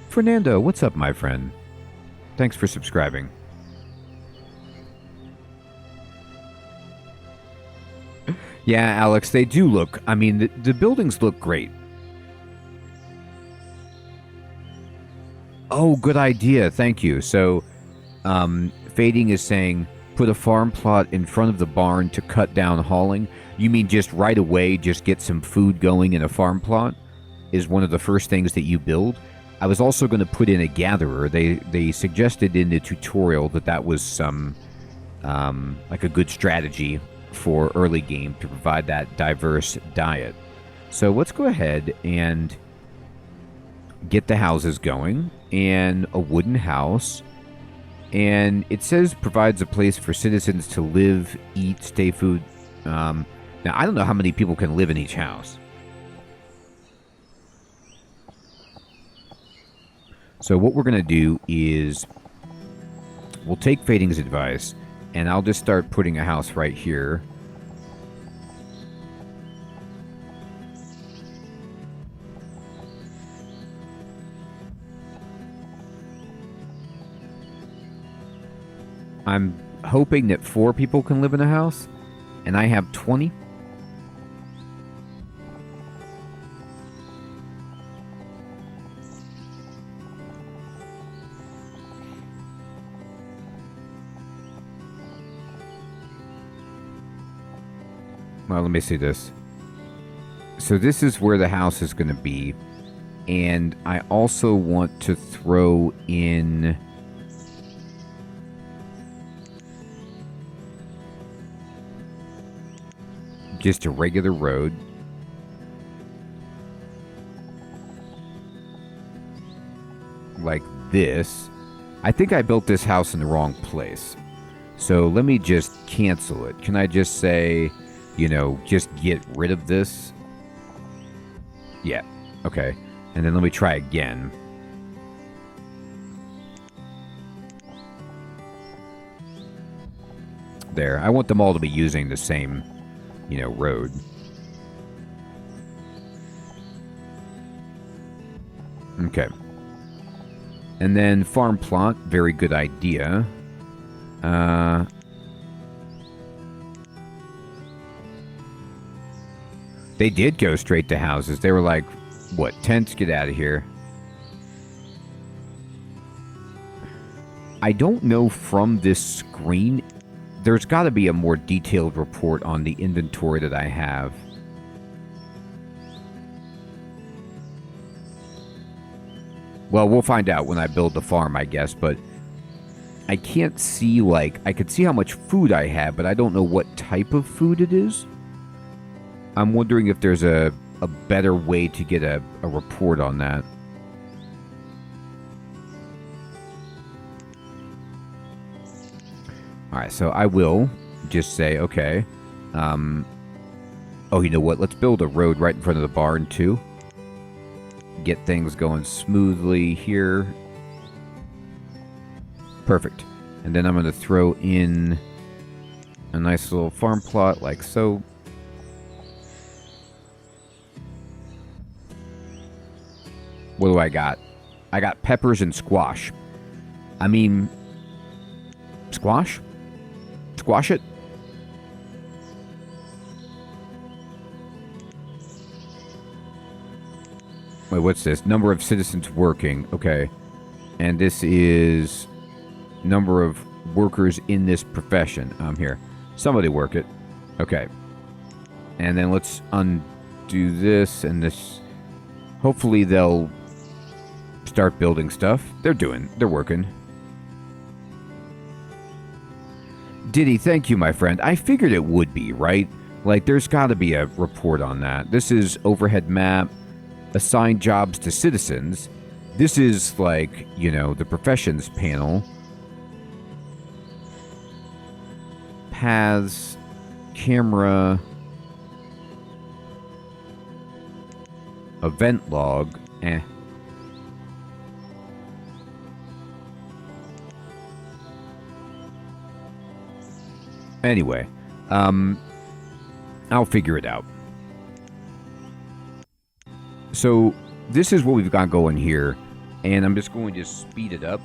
Fernando, what's up, my friend? Thanks for subscribing. Yeah, Alex, they do look... I mean, the buildings look great. Oh, good idea. Thank you. So, Fading is saying, put a farm plot in front of the barn to cut down hauling. You mean just right away, just get some food going in a farm plot? Is one of the first things that you build? I was also going to put in a gatherer. They suggested in the tutorial that was some, like a good strategy for early game to provide that diverse diet. So let's go ahead and get the houses going, and a wooden house, and it says provides a place for citizens to live, eat, stay food. Now I don't know how many people can live in each house. So what we're going to do is we'll take Fading's advice, and I'll just start putting a house right here. I'm hoping that 4 people can live in a house, and I have 20. Well, let me see this. So this is where the house is going to be, and I also want to throw in just a regular road. Like this. I think I built this house in the wrong place. So let me just cancel it. Can I just say, you know, just get rid of this? Yeah. Okay. And then let me try again. There. I want them all to be using the same, you know, road. Okay. And then farm plot, very good idea. They did go straight to houses. They were like, what, tents? Get out of here. I don't know from this screen. There's got to be a more detailed report on the inventory that I have. Well, we'll find out when I build the farm, I guess, but I can't see, like, I could see how much food I have, but I don't know what type of food it is. I'm wondering if there's a better way to get a report on that. Alright, so I will just say, okay. Oh, you know what? Let's build a road right in front of the barn, too. Get things going smoothly here. Perfect. And then I'm going to throw in a nice little farm plot like so. What do I got? I got peppers and squash. I mean, squash? Squash it? Wait, what's this? Number of citizens working. Okay. And this is number of workers in this profession. I'm here. Somebody work it. Okay. And then let's undo this and this. Hopefully they'll start building stuff. They're working. Diddy, thank you, my friend. I figured it would be, right? Like, there's got to be a report on that. This is overhead map, assign jobs to citizens. This is, like, you know, the professions panel. Paths, camera, event log, Anyway, I'll figure it out. So, this is what we've got going here, and I'm just going to speed it up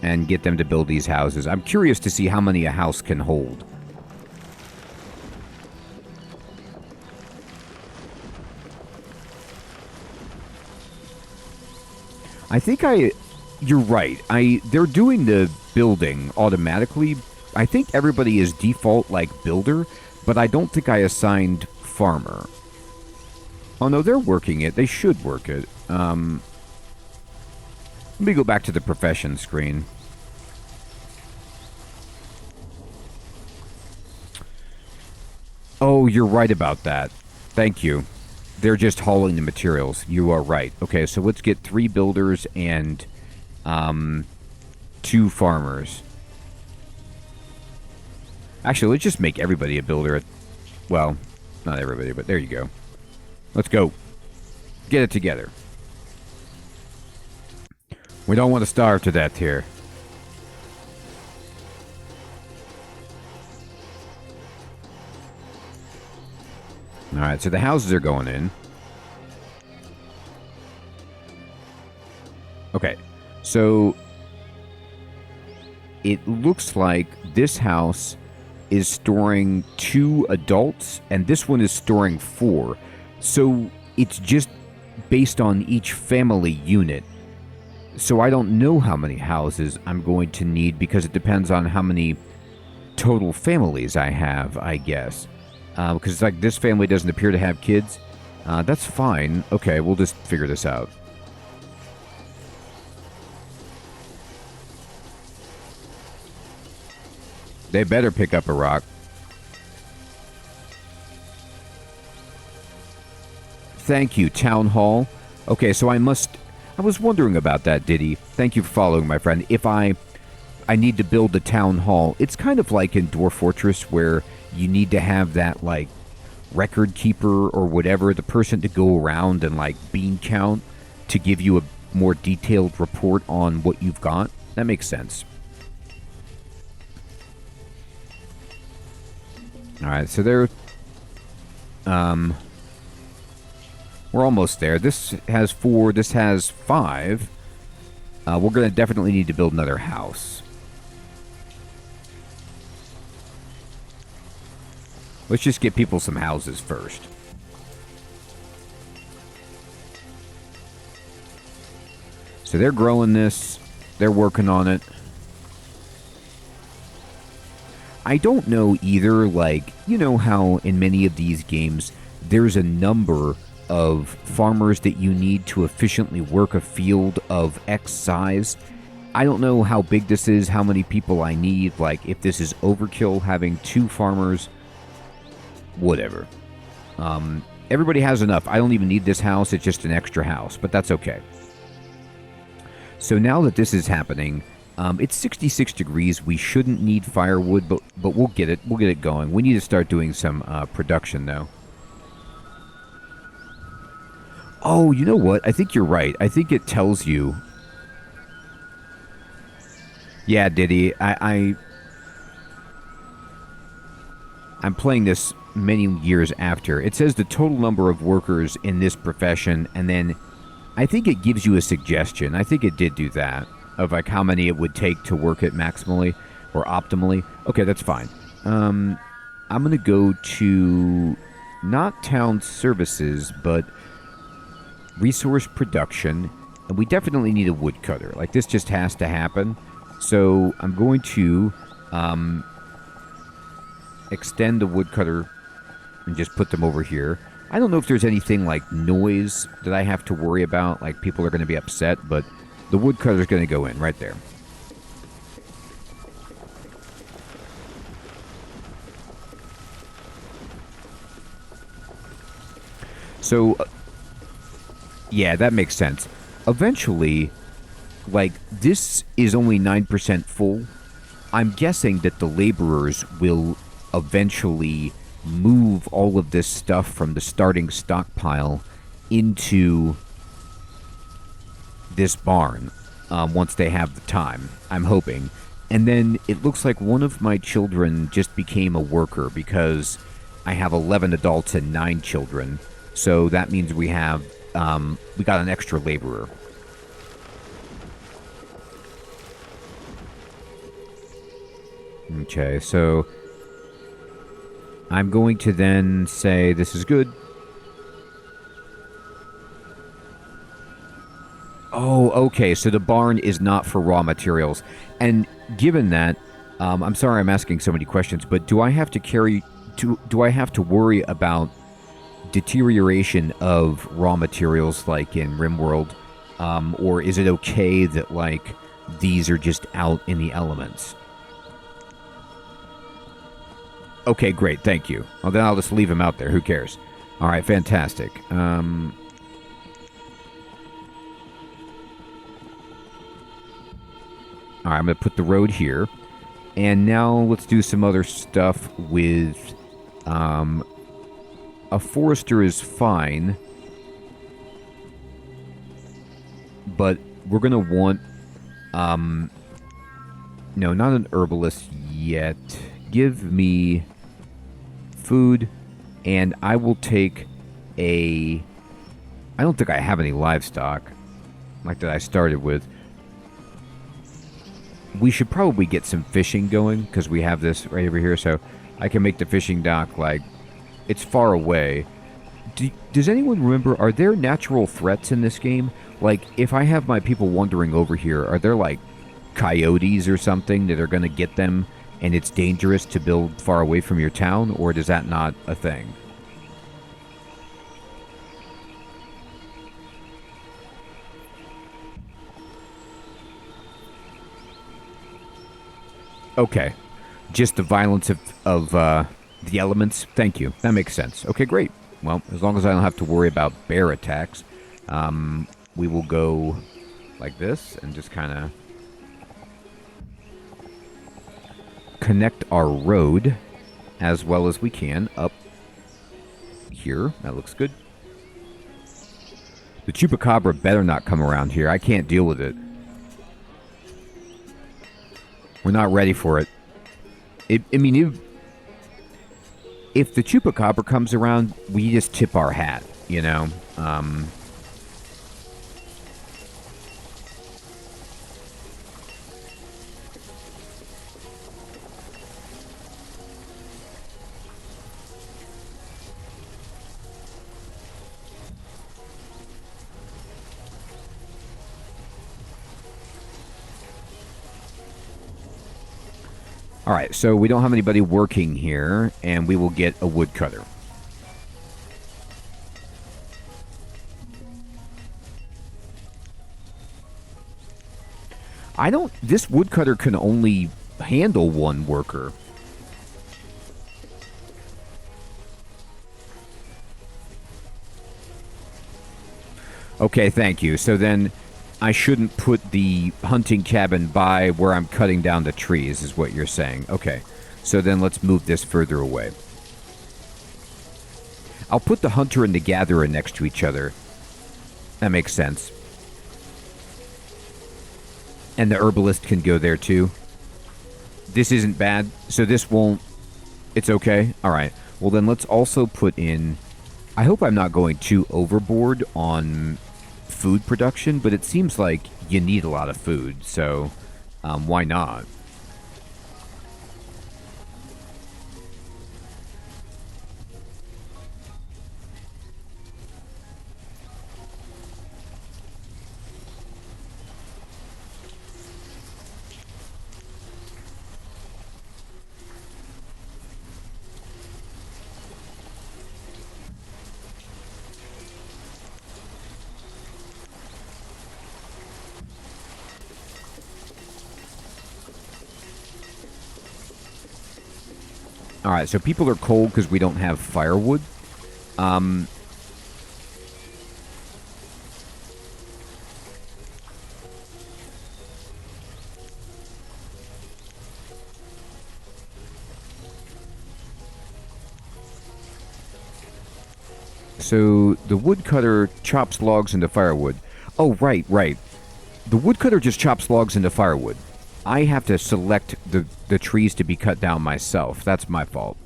and get them to build these houses. I'm curious to see how many a house can hold. I think you're right. They're doing the building automatically. I think everybody is default like builder, but I don't think I assigned farmer. Oh no, they're working it. They should work it. Let me go back to the profession screen. Oh, you're right about that. Thank you. They're just hauling the materials. You are right. Okay, so let's get 3 builders and 2 farmers. Actually, let's just make everybody a builder. Well, not everybody, but there you go. Let's go. Get it together. We don't want to starve to death here. Alright, so the houses are going in. Okay, so it looks like this house is storing 2 adults, and this one is storing 4. So it's just based on each family unit. So I don't know how many houses I'm going to need because it depends on how many total families I have, I guess. Because it's like this family doesn't appear to have kids. That's fine. Okay, we'll just figure this out. They better pick up a rock. Thank you, Town Hall. Okay, so I was wondering about that, Diddy. Thank you for following, my friend. If I need to build a Town Hall, it's kind of like in Dwarf Fortress where you need to have that, like, record keeper or whatever, the person to go around and, like, bean count to give you a more detailed report on what you've got. That makes sense. Alright, so we're almost there. This has 4, this has 5. We're going to definitely need to build another house. Let's just get people some houses first. So they're growing this. They're working on it. I don't know either, like, you know how in many of these games there's a number of farmers that you need to efficiently work a field of X size. I don't know how big this is, how many people I need, like if this is overkill having 2 farmers, whatever. Everybody has enough. I don't even need this house, it's just an extra house, but that's okay. So now that this is happening, it's 66 degrees. We shouldn't need firewood, but we'll get it. We'll get it going. We need to start doing some production, though. Oh, you know what? I think you're right. I think it tells you. Yeah, Diddy. I'm playing this many years after. It says the total number of workers in this profession, and then I think it gives you a suggestion. I think it did do that. Of like how many it would take to work it maximally or optimally. Okay, that's fine. I'm going to go to not town services, but resource production. And we definitely need a woodcutter. Like this just has to happen. So I'm going to extend the woodcutter and just put them over here. I don't know if there's anything like noise that I have to worry about. Like people are going to be upset, but the woodcutter's going to go in right there. So, yeah, that makes sense. Eventually, like, this is only 9% full. I'm guessing that the laborers will eventually move all of this stuff from the starting stockpile into this barn once they have the time, I'm hoping. And then it looks like one of my children just became a worker because I have 11 adults and 9 children. So that means we have we got an extra laborer. Okay, so I'm going to then say this is good. Oh, okay, so the barn is not for raw materials. And given that, I'm sorry I'm asking so many questions, but do I have to worry about deterioration of raw materials like in RimWorld? Or is it okay that, like, these are just out in the elements? Okay, great, thank you. Well, then I'll just leave them out there, who cares? Alright, fantastic. Alright, I'm going to put the road here. And now let's do some other stuff with... a forester is fine. But we're going to want No, not an herbalist yet. Give me food, and I will take a... I don't think I have any livestock, like that I started with. We should probably get some fishing going, because we have this right over here, so I can make the fishing dock, like, it's far away. Does anyone remember, are there natural threats in this game? Like, if I have my people wandering over here, are there, like, coyotes or something that are going to get them, and it's dangerous to build far away from your town, or is that not a thing? Okay. Just the violence of the elements. Thank you. That makes sense. Okay, great. Well, as long as I don't have to worry about bear attacks, we will go like this and just kind of connect our road as well as we can up here. That looks good. The chupacabra better not come around here. I can't deal with it. We're not ready for it. If the chupacabra comes around, we just tip our hat, you know? Alright, so we don't have anybody working here, and we will get a woodcutter. This woodcutter can only handle one worker. Okay, thank you. So then I shouldn't put the hunting cabin by where I'm cutting down the trees, is what you're saying. Okay, so then let's move this further away. I'll put the hunter and the gatherer next to each other. That makes sense. And the herbalist can go there too. This isn't bad, so this won't... It's okay? Alright. Well then let's also put in... I hope I'm not going too overboard on food production, but it seems like you need a lot of food, so why not? Alright, so people are cold because we don't have firewood. So the woodcutter chops logs into firewood. Oh, right. The woodcutter just chops logs into firewood. I have to select the trees to be cut down myself. That's my fault.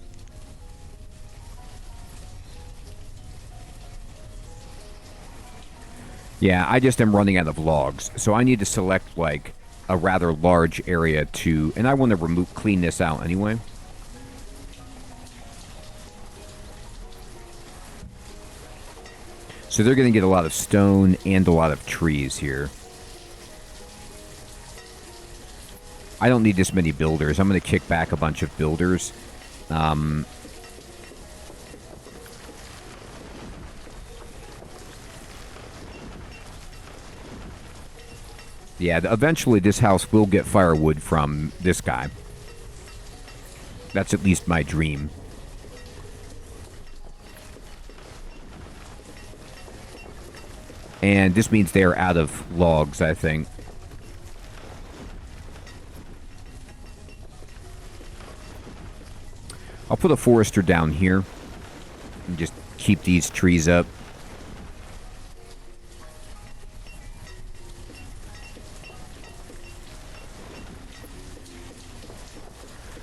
Yeah, I just am running out of logs. So I need to select, like, a rather large area to... And I want to clean this out anyway. So they're going to get a lot of stone and a lot of trees here. I don't need this many builders. I'm going to kick back a bunch of builders. Yeah, eventually this house will get firewood from this guy. That's at least my dream. And this means they are out of logs, I think. I'll put a forester down here and just keep these trees up.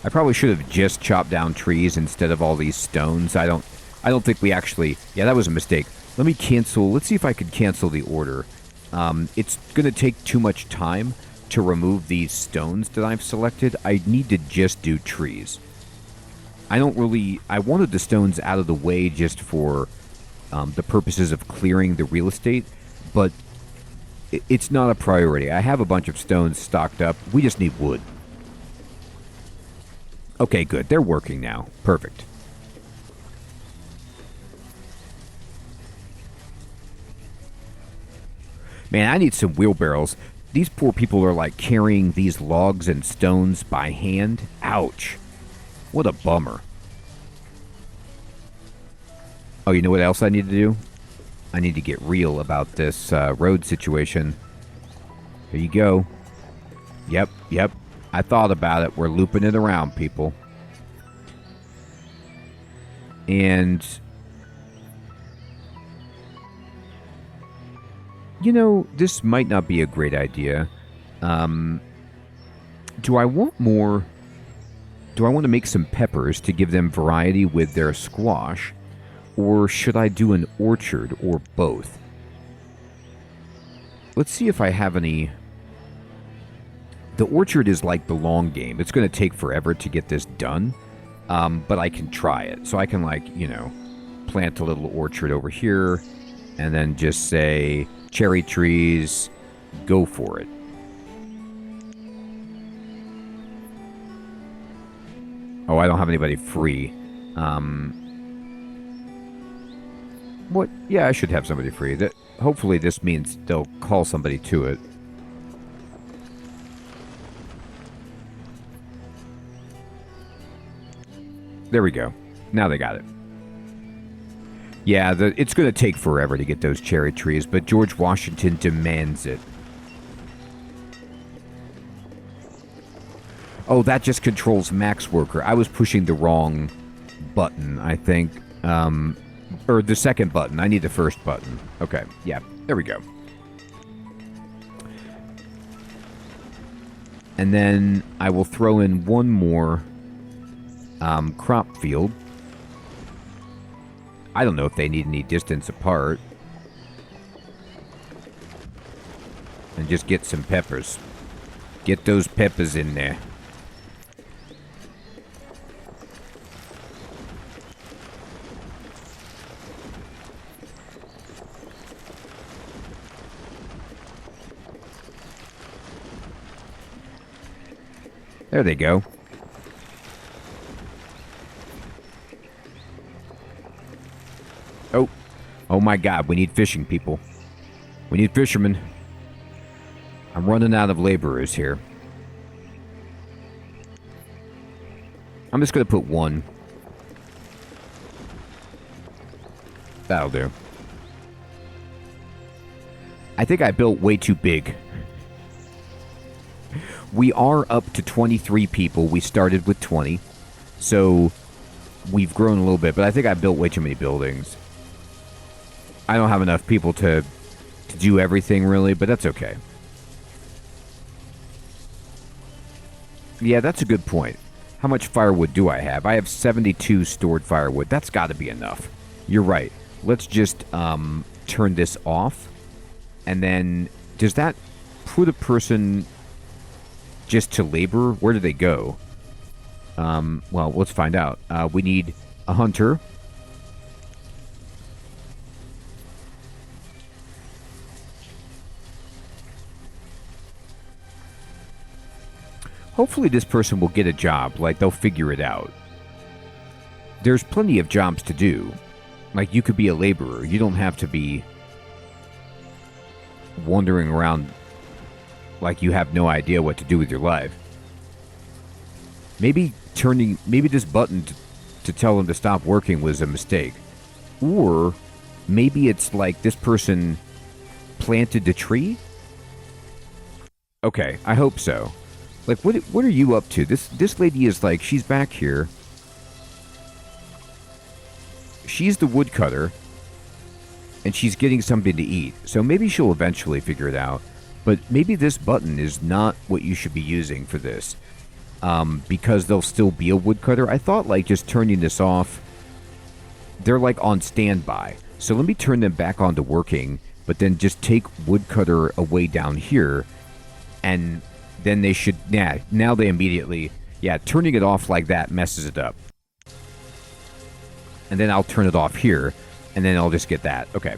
I probably should have just chopped down trees instead of all these stones. I don't think we actually... Yeah, that was a mistake. Let me cancel... Let's see if I could cancel the order. It's going to take too much time to remove these stones that I've selected. I need to just do trees. I wanted the stones out of the way just for the purposes of clearing the real estate, but it's not a priority. I have a bunch of stones stocked up. We just need wood. Okay, good. They're working now. Perfect. Man, I need some wheelbarrows. These poor people are like carrying these logs and stones by hand. Ouch. What a bummer. Oh, you know what else I need to do? I need to get real about this road situation. Here you go. Yep. I thought about it. We're looping it around, people. And... You know, this might not be a great idea. Do I want more... Do I want to make some peppers to give them variety with their squash? Or should I do an orchard or both? Let's see if I have any... The orchard is like the long game. It's going to take forever to get this done. But I can try it. So I can, like, you know, plant a little orchard over here. And then just say... Cherry trees, go for it. Oh, I don't have anybody free. What? Yeah, I should have somebody free. Hopefully this means they'll call somebody to it. There we go. Now they got it. Yeah, it's going to take forever to get those cherry trees, but George Washington demands it. Oh, that just controls Max Worker. I was pushing the wrong button, I think. Or the second button. I need the first button. Okay, yeah, there we go. And then I will throw in one more crop field. I don't know if they need any distance apart. And just get some peppers. Get those peppers in there. There they go. Oh my god, we need fishing people. We need fishermen. I'm running out of laborers here. I'm just going to put one. That'll do. I think I built way too big. We are up to 23 people. We started with 20. So we've grown a little bit, but I think I built way too many buildings. I don't have enough people to do everything, really, but that's okay. Yeah, that's a good point. How much firewood do I have? I have 72 stored firewood. That's got to be enough. You're right. Let's just turn this off. And then, does that put a person just to labor? Where do they go? Well, let's find out. We need a hunter. Hopefully this person will get a job, like they'll figure it out. There's plenty of jobs to do. Like, you could be a laborer. You don't have to be wandering around like you have no idea what to do with your life. Maybe this button to tell them to stop working was a mistake. Or maybe it's like this person planted the tree? Okay, I hope so. Like, what are you up to? This lady is like, she's back here. She's the woodcutter. And she's getting something to eat. So maybe she'll eventually figure it out. But maybe this button is not what you should be using for this. because they'll still be a woodcutter. I thought, like, just turning this off, they're, like, on standby. So let me turn them back on to working, but then just take woodcutter away down here, and then they should, now they immediately, turning it off like that messes it up. And then I'll turn it off here, and then I'll just get that. Okay.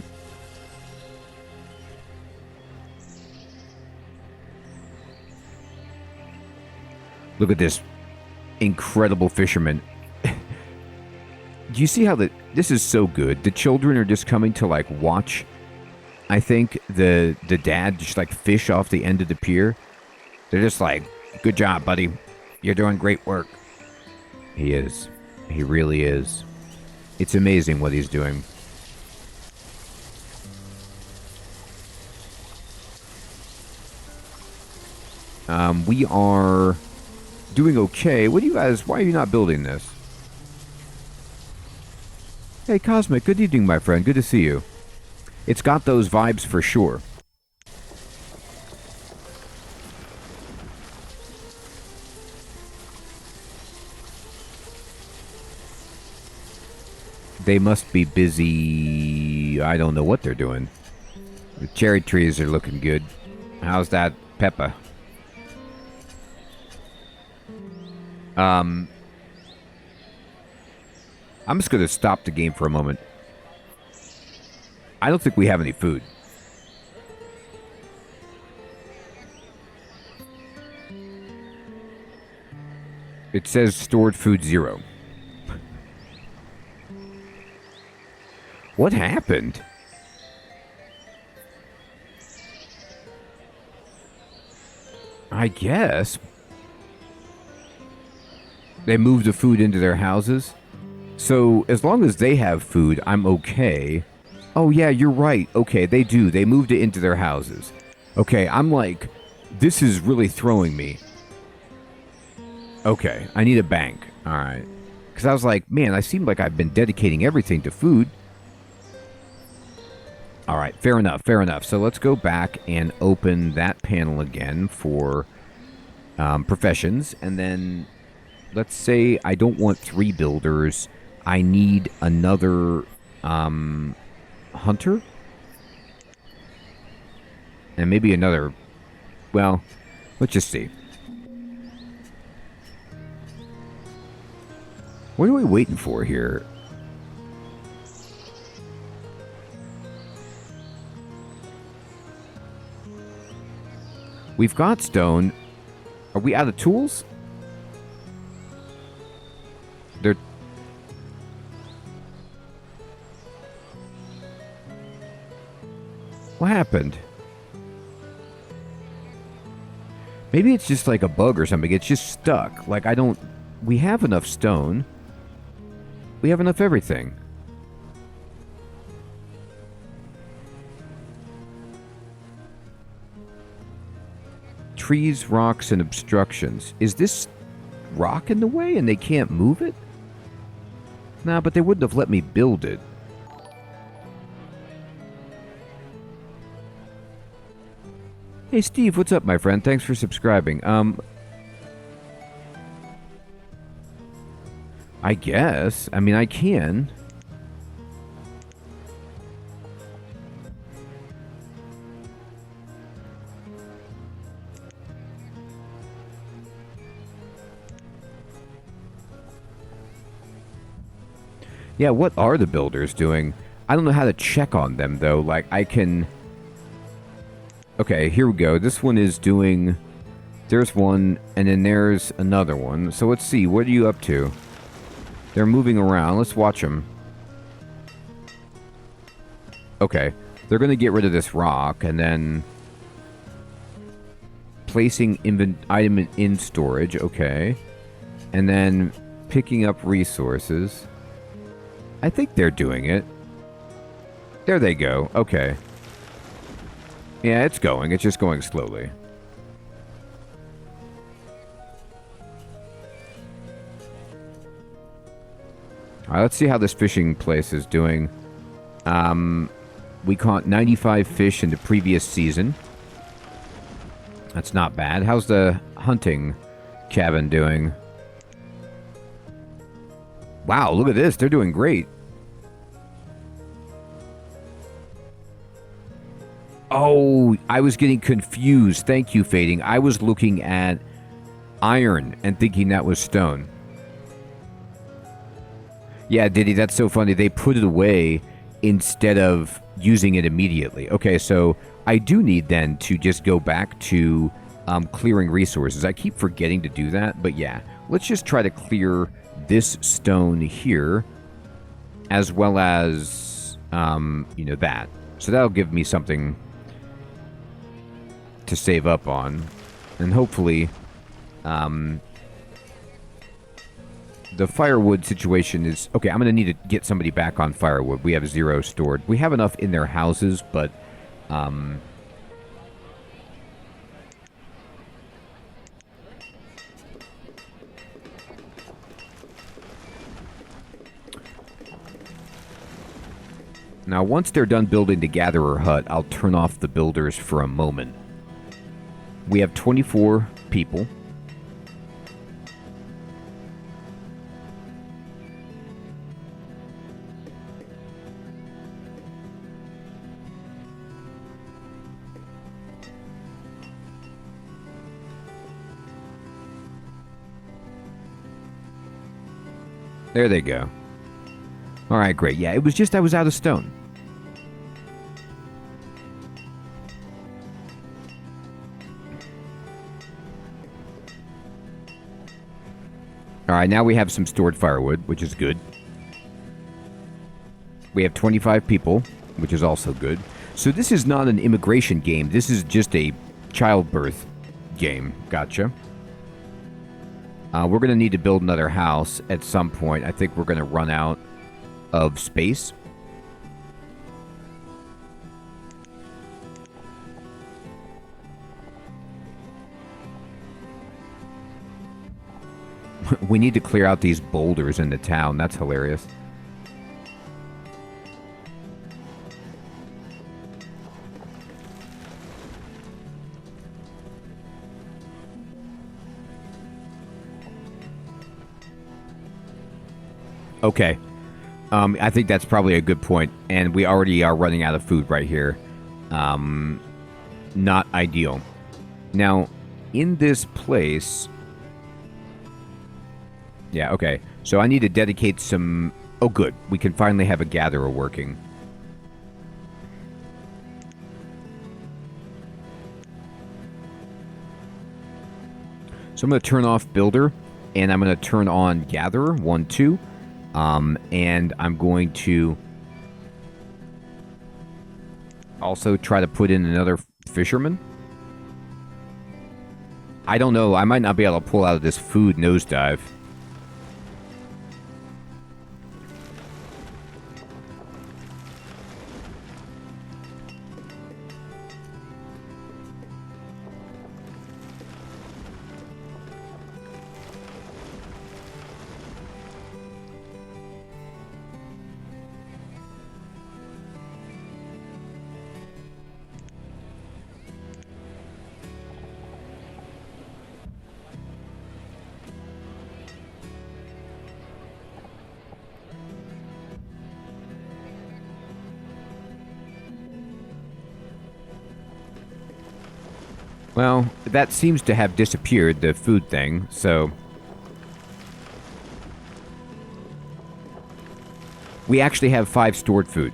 Look at this incredible fisherman. Do you see how this is so good? The children are just coming to, like, watch, I think, the dad just, like, fish off the end of the pier. They're just like, good job, buddy. You're doing great work. He is. He really is. It's amazing what he's doing. We are doing okay. What do you guys... Why are you not building this? Hey, Cosmic. Good evening, my friend. Good to see you. It's got those vibes for sure. They must be busy. I don't know what they're doing. The cherry trees are looking good. How's that, Peppa? I'm just going to stop the game for a moment. I don't think we have any food. It says stored food 0. What happened? I guess. They moved the food into their houses. So, as long as they have food, I'm okay. Oh, yeah, you're right. Okay, they do. They moved it into their houses. Okay, I'm like, this is really throwing me. Okay, I need a bank. All right. Because I was like, man, I seem like I've been dedicating everything to food. All right, fair enough, fair enough. So let's go back and open that panel again for professions. And then let's say I don't want 3 builders. I need another hunter. And maybe another, well, let's just see. What are we waiting for here? We've got stone. Are we out of tools? They're... What happened? Maybe it's just like a bug or something. It's just stuck. Like, I don't... We have enough stone. We have enough everything. Trees, rocks, and obstructions. Is this rock in the way and they can't move it? Nah, but they wouldn't have let me build it. Hey, Steve, what's up, my friend? Thanks for subscribing. I guess. I mean, I can. Yeah, what are the builders doing? I don't know how to check on them, though. Like, I can... Okay, here we go. This one is doing... There's one, and then there's another one. So let's see. What are you up to? They're moving around. Let's watch them. Okay. They're going to get rid of this rock, and then... Placing item in storage. Okay. And then picking up resources. I think they're doing it. There they go. Okay. Yeah, it's going. It's just going slowly. Alright, let's see how this fishing place is doing. We caught 95 fish in the previous season. That's not bad. How's the hunting cabin doing? Wow, look at this. They're doing great. Oh, I was getting confused. Thank you, Fading. I was looking at iron and thinking that was stone. Yeah, Diddy, that's so funny. They put it away instead of using it immediately. Okay, so I do need then to just go back to clearing resources. I keep forgetting to do that, but yeah. Let's just try to clear this stone here as well as, that. So that'll give me something to save up on, and hopefully the firewood situation is okay. I'm gonna need to get somebody back on firewood. We have 0 stored. We have enough in their houses, but now once they're done building the gatherer hut, I'll turn off the builders for a moment. We have 24 people. There they go. All right, great. Yeah, it was just I was out of stone. All right, now we have some stored firewood, which is good. We have 25 people, which is also good. So this is not an immigration game. This is just a childbirth game. Gotcha. We're going to need to build another house at some point. I think we're going to run out of space. We need to clear out these boulders in the town. That's hilarious. Okay. I think that's probably a good point. And we already are running out of food right here. Not ideal. Now, in this place... Yeah, okay. So I need to dedicate some... Oh, good. We can finally have a gatherer working. So I'm going to turn off builder, and I'm going to turn on gatherer, 1, 2. And I'm going to also try to put in another fisherman. I don't know. I might not be able to pull out of this food nosedive. Well, that seems to have disappeared, the food thing, so... We actually have 5 stored food.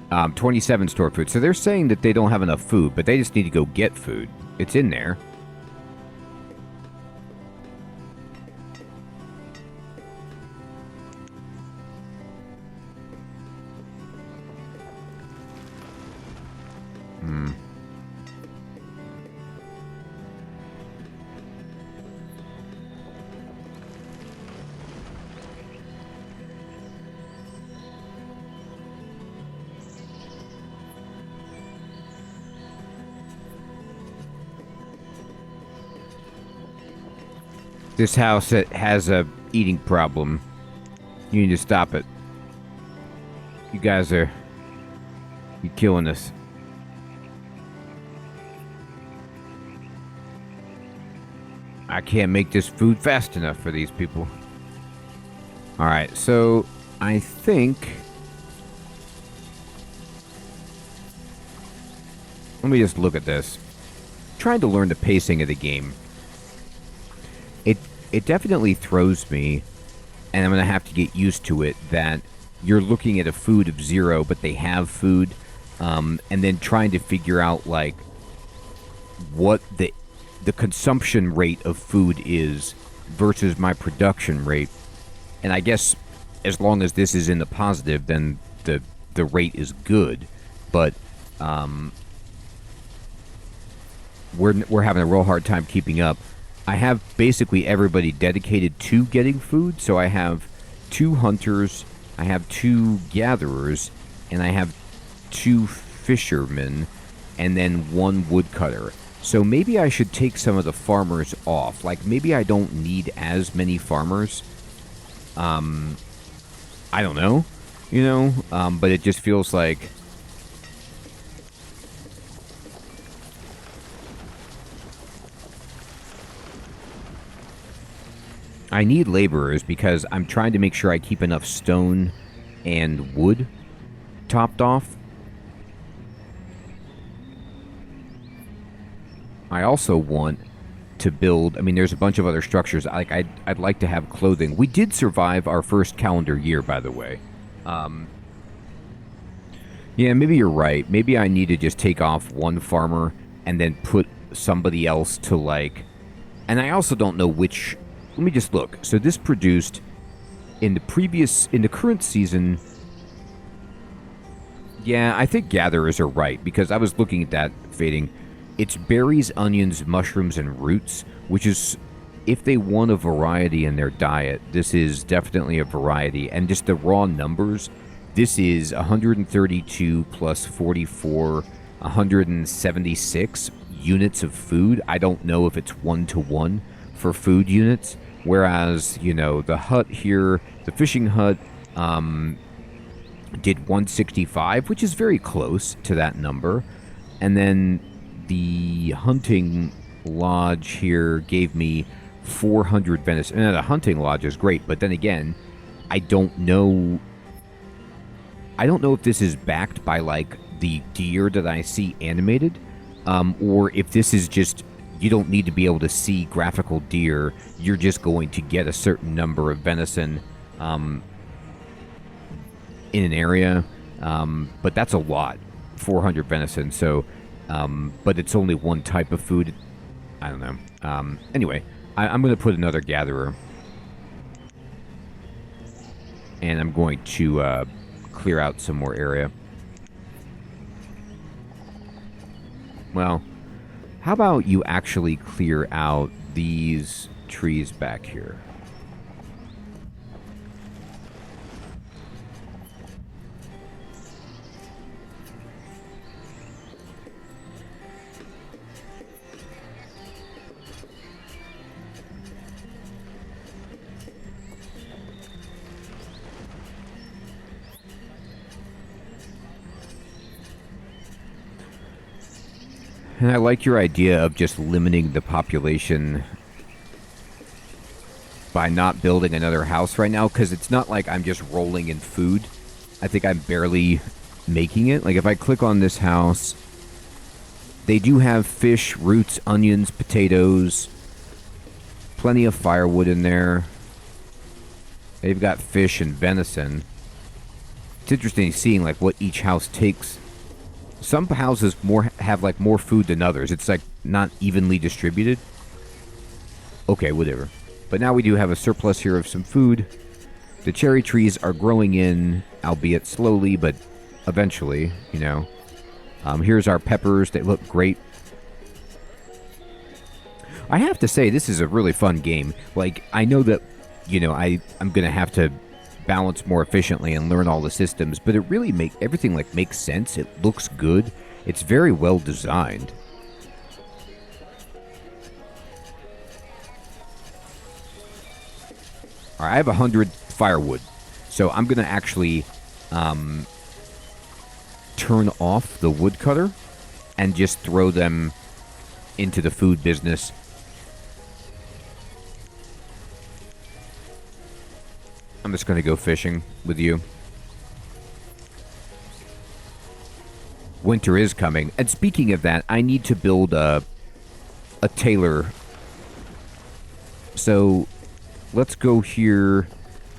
27 stored food. So they're saying that they don't have enough food, but they just need to go get food. It's in there. This house has a eating problem. You need to stop it. You guys are... You're killing us. I can't make this food fast enough for these people. Alright, so I think... Let me just look at this. Trying to learn the pacing of the game. It definitely throws me, and I'm going to have to get used to it, that you're looking at a food of 0, but they have food, and then trying to figure out, like, what the consumption rate of food is versus my production rate. And I guess as long as this is in the positive, then the rate is good. But we're having a real hard time keeping up. I have basically everybody dedicated to getting food. So I have 2 hunters, I have 2 gatherers, and I have 2 fishermen, and then 1 woodcutter. So maybe I should take some of the farmers off. Like, maybe I don't need as many farmers. I don't know, you know, but it just feels like... I need laborers because I'm trying to make sure I keep enough stone and wood topped off. I also want to build... I mean, there's a bunch of other structures. I'd like to have clothing. We did survive our first calendar year, by the way. Yeah, maybe you're right. Maybe I need to just take off 1 farmer and then put somebody else to, like... And I also don't know which... Let me just look. So this produced in the current season. Yeah, I think gatherers are right, because I was looking at that, Fading. It's berries, onions, mushrooms, and roots, which is, if they want a variety in their diet, this is definitely a variety. And just the raw numbers, this is 132 plus 44, 176 units of food. I don't know if it's 1-to-1 for food units. Whereas, you know, the hut here, the fishing hut, did 165, which is very close to that number. And then the hunting lodge here gave me 400 venison. And the hunting lodge is great, but then again, I don't know if this is backed by, like, the deer that I see animated, or if this is just... You don't need to be able to see graphical deer. You're just going to get a certain number of venison in an area. But that's a lot, 400 venison. So, but it's only 1 type of food. I don't know. Anyway, I'm going to put another gatherer. And I'm going to clear out some more area. Well... How about you actually clear out these trees back here? And I like your idea of just limiting the population by not building another house right now, because it's not like I'm just rolling in food. I think I'm barely making it. Like, if I click on this house, they do have fish, roots, onions, potatoes, plenty of firewood in there. They've got fish and venison. It's interesting seeing, like, what each house takes. Some houses have like more food than others. It's like not evenly distributed. Okay, whatever. But now we do have a surplus here of some food. The cherry trees are growing in, albeit slowly, but eventually, you know. Here's our peppers. They look great. I have to say, this is a really fun game. Like, I know that, you know, I'm going to have to balance more efficiently and learn all the systems, but it really everything like makes sense. It looks good. It's very well designed. All right, I have 100 firewood, so I'm gonna actually turn off the woodcutter and just throw them into the food business. just going to go fishing with you. Winter is coming. And speaking of that, I need to build a tailor. So let's go here.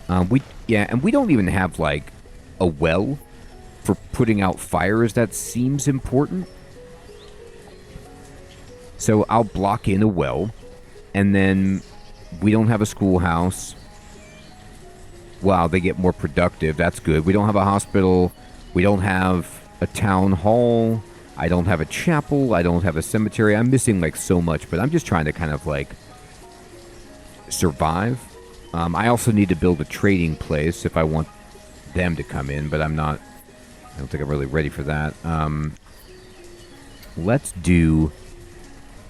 And we don't even have like a well for putting out fires. That seems important. So I'll block in a well, and then we don't have a schoolhouse. Wow, they get more productive. That's good. We don't have a hospital. We don't have a town hall. I don't have a chapel. I don't have a cemetery. I'm missing like so much, but I'm just trying to kind of like survive. I also need to build a trading place if I want them to come in, but I don't think I'm really ready for that. Let's do...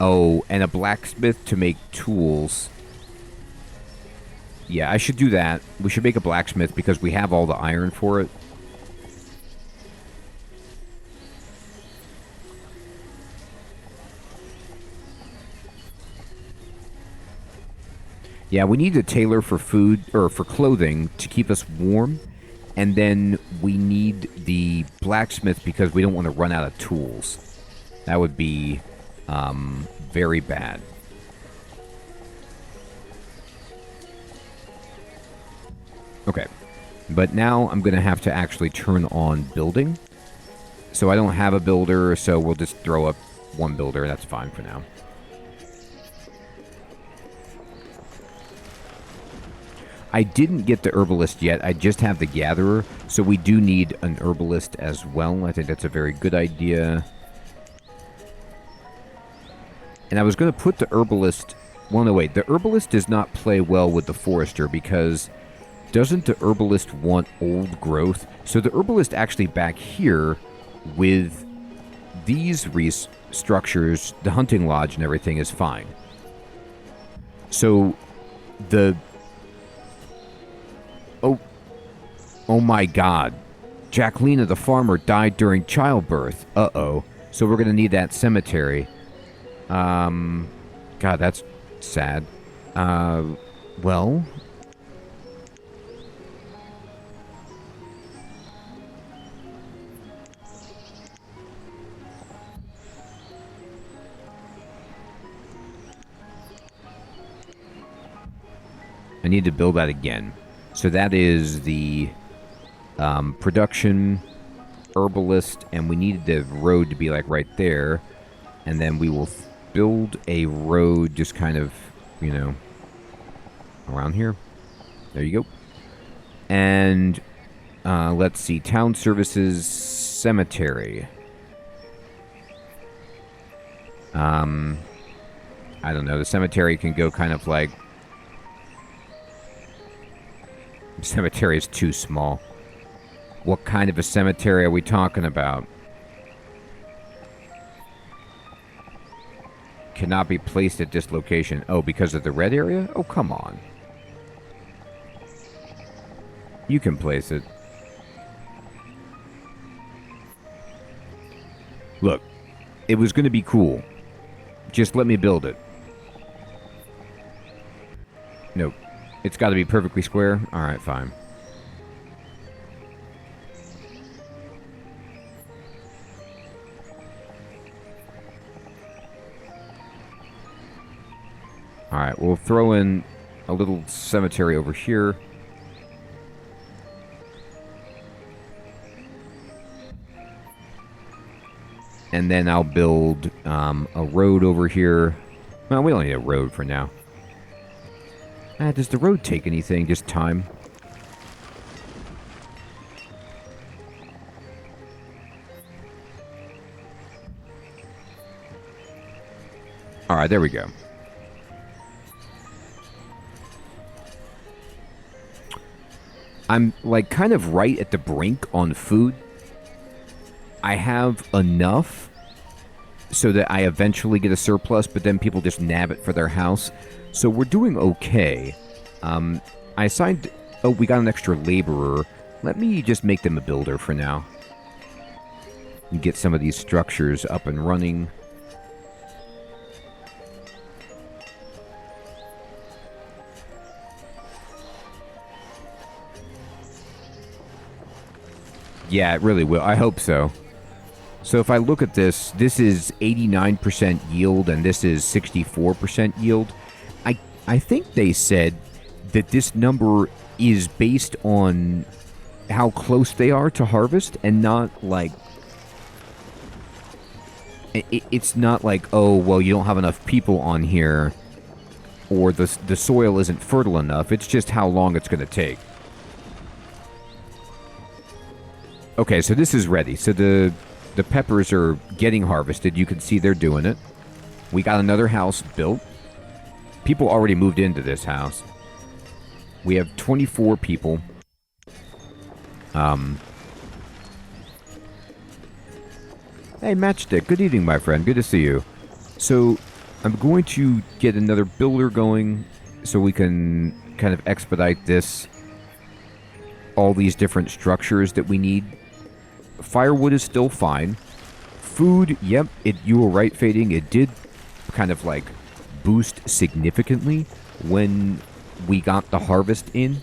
Oh, and a blacksmith to make tools. Yeah, I should do that. We should make a blacksmith because we have all the iron for it. Yeah, we need a tailor for food, or for clothing, to keep us warm. And then we need the blacksmith because we don't want to run out of tools. That would be very bad. Okay. But now I'm going to have to actually turn on building. So I don't have a builder, so we'll just throw up one builder. That's fine for now. I didn't get the herbalist yet. I just have the gatherer. So we do need an herbalist as well. I think that's a very good idea. And I was going to put the herbalist... Well, no, wait. The herbalist does not play well with the forester because doesn't the herbalist want old growth? So the herbalist actually back here with these structures, the hunting lodge and everything is fine. So the... Oh my god. Jacqueline the farmer died during childbirth. Uh-oh. So we're going to need that cemetery. God, that's sad. Well... I need to build that again. So that is the production herbalist, and we needed the road to be like right there. And then we will build a road just kind of, you know, around here. There you go. And let's see, town services cemetery. I don't know, the cemetery can go kind of like... Cemetery is too small. What kind of a cemetery are we talking about? Cannot be placed at this location. Oh, because of the red area? Oh, come on. You can place it. Look, it was going to be cool. Just let me build it. Nope. It's got to be perfectly square? Alright, fine. Alright, we'll throw in a little cemetery over here. And then I'll build a road over here. Well, we don't need a road for now. Does the road take anything? Just time? Alright, there we go. I'm, like, kind of right at the brink on food. I have enough so that I eventually get a surplus, but then people just nab it for their house. So we're doing okay. I assigned... Oh, we got an extra laborer. Let me just make them a builder for now. And get some of these structures up and running. Yeah, it really will. I hope so. So if I look at this, this is 89% yield and this is 64% yield. I think they said that this number is based on how close they are to harvest and not like... It's not like, oh, well, you don't have enough people on here or the soil isn't fertile enough. It's just how long it's going to take. Okay, so this is ready. So the peppers are getting harvested. You can see they're doing it. We got another house built. People already moved into this house. We have 24 people. Hey, Matchstick. Good evening, my friend. Good to see you. So, I'm going to get another builder going so we can kind of expedite this. All these different structures that we need. Firewood is still fine. Food, yep, you were right, Fading. It did kind of like boost significantly when we got the harvest in.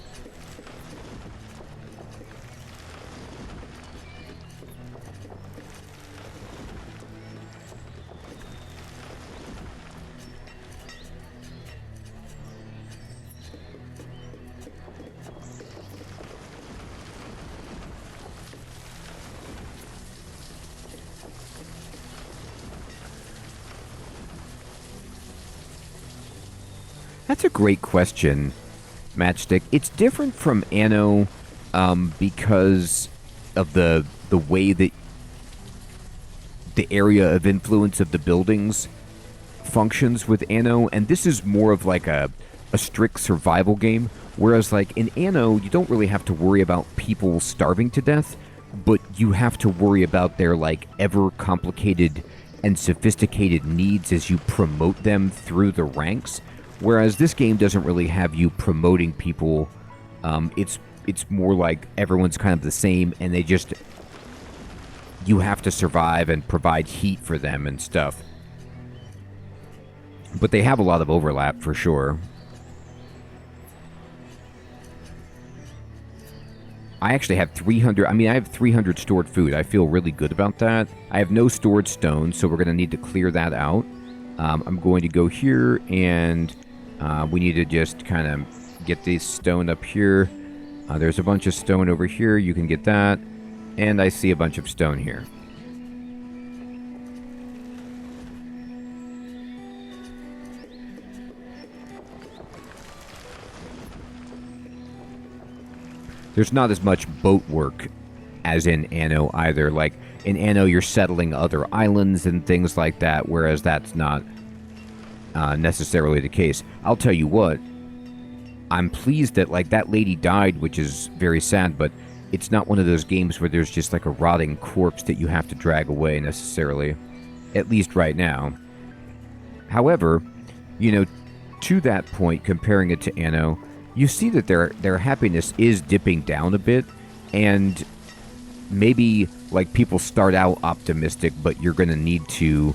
That's a great question, Matchstick. It's different from Anno because of the way that the area of influence of the buildings functions with Anno, and this is more of like a strict survival game, whereas like in Anno, you don't really have to worry about people starving to death, but you have to worry about their like ever complicated and sophisticated needs as you promote them through the ranks. Whereas this game doesn't really have you promoting people. It's more like everyone's kind of the same, and they just... You have to survive and provide heat for them and stuff. But they have a lot of overlap, for sure. I actually have 300... I mean, I have 300 stored food. I feel really good about that. I have no stored stone, so we're going to need to clear that out. I'm going to go here and... we need to just kind of get this stone up here. There's a bunch of stone over here. You can get that. And I see a bunch of stone here. There's not as much boat work as in Anno either. Like, in Anno, you're settling other islands and things like that, whereas that's not... necessarily the case. I'll tell you what, I'm pleased that like that lady died, which is very sad, but it's not one of those games where there's just like a rotting corpse that you have to drag away necessarily, at least right now. However, you know, to that point, comparing it to Anno, you see that their happiness is dipping down a bit, and maybe like people start out optimistic, but you're going to need to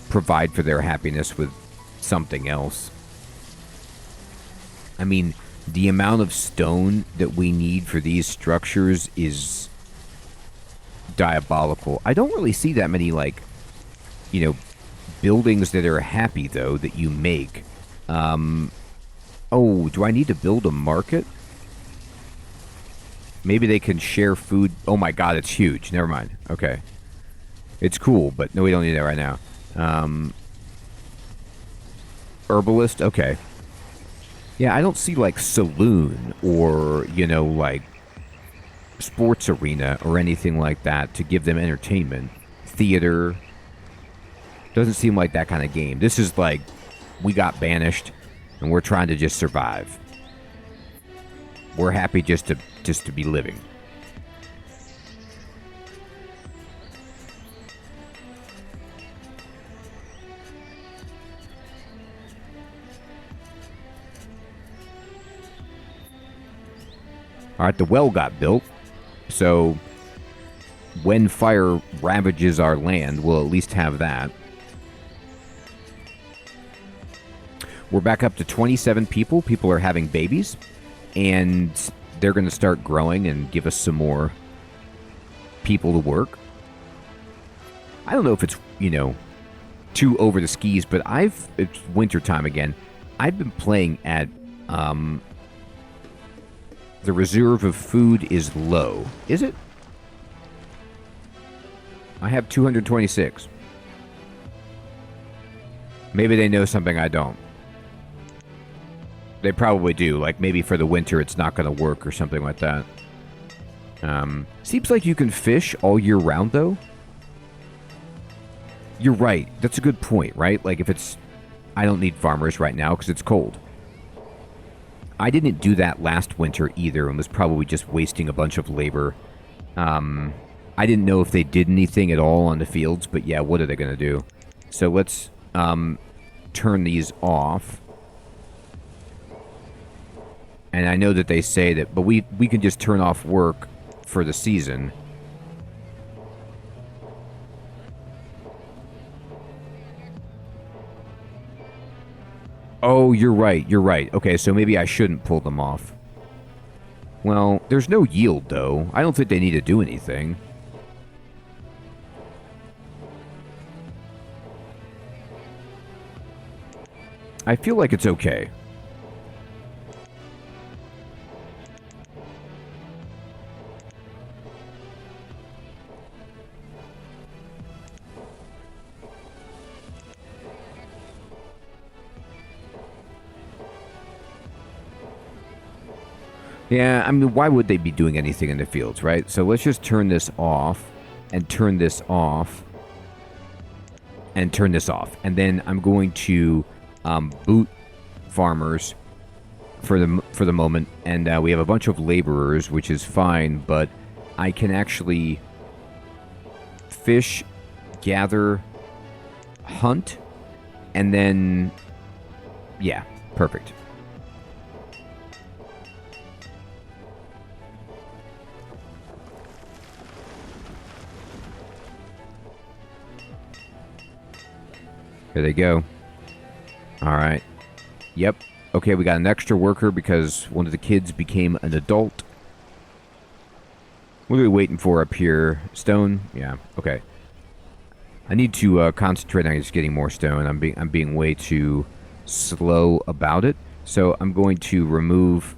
provide for their happiness with something else. I mean, the amount of stone that we need for these structures is diabolical. I don't really see that many, like, you know, buildings that are happy, though, that you make. Oh, do I need to build a market? Maybe they can share food. Oh my god, it's huge. Never mind. Okay. It's cool, but no, we don't need that right now. Herbalist? Okay. Yeah, I don't see, like, saloon or, you know, like, sports arena or anything like that to give them entertainment. Theater. Doesn't seem like that kind of game. This is like, we got banished, and we're trying to just survive. We're happy just to be living. Alright, the well got built, so when fire ravages our land, we'll at least have that. We're back up to 27 people. People are having babies, and they're going to start growing and give us some more people to work. I don't know if it's, too over the skis, but it's wintertime again. I've been playing at, the reserve of food is low. Is it? I have 226. Maybe they know something I don't. They probably do. Like, maybe for the winter it's not going to work or something like that. Seems like you can fish all year round, though. You're right. That's a good point, right? Like, if it's... I don't need farmers right now because it's cold. I didn't do that last winter either and was probably just wasting a bunch of labor. I didn't know if they did anything at all on the fields, but yeah, what are they going to do? So let's turn these off. And I know that they say that, but we can just turn off work for the season. Oh, you're right, you're right. Okay, so maybe I shouldn't pull them off. Well, there's no yield, though. I don't think they need to do anything. I feel like it's okay. Yeah, I mean, why would they be doing anything in the fields, right? So let's just turn this off, and turn this off, and turn this off. And then I'm going to boot farmers for the moment, and we have a bunch of laborers, which is fine, but I can actually fish, gather, hunt, and then, yeah, perfect. There they go. Alright. Yep. Okay, we got an extra worker because one of the kids became an adult. What are we waiting for up here? Stone? Yeah, okay. I need to concentrate on just getting more stone. I'm being way too slow about it. So I'm going to remove...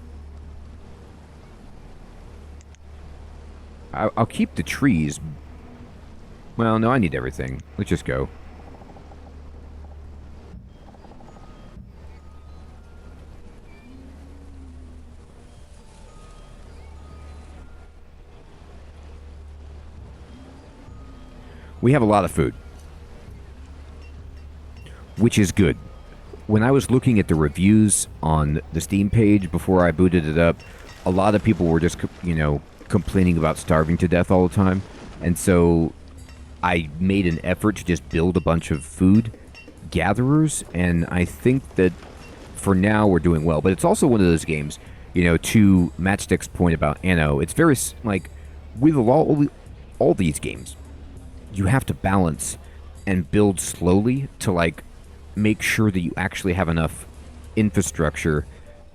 I'll keep the trees. Well, no, I need everything. Let's just go. We have a lot of food, which is good. When I was looking at the reviews on the Steam page before I booted it up, a lot of people were just, complaining about starving to death all the time. And so I made an effort to just build a bunch of food gatherers, and I think that for now we're doing well. But it's also one of those games, to Matchstick's point about Anno, it's very, with all these games, you have to balance and build slowly to, make sure that you actually have enough infrastructure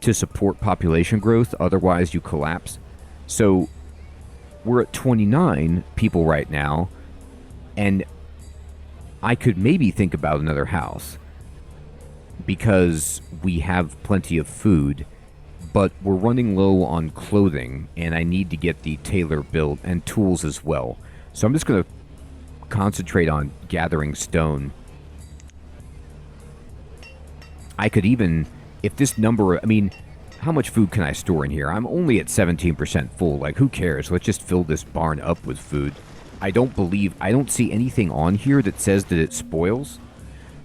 to support population growth. Otherwise, you collapse. So, we're at 29 people right now, and I could maybe think about another house because we have plenty of food, but we're running low on clothing, and I need to get the tailor built and tools as well. So I'm just going to concentrate on gathering stone. I could even, if this number, how much food can I store in here? I'm only at 17% full. Who cares? Let's just fill this barn up with food. I don't see anything on here that says that it spoils.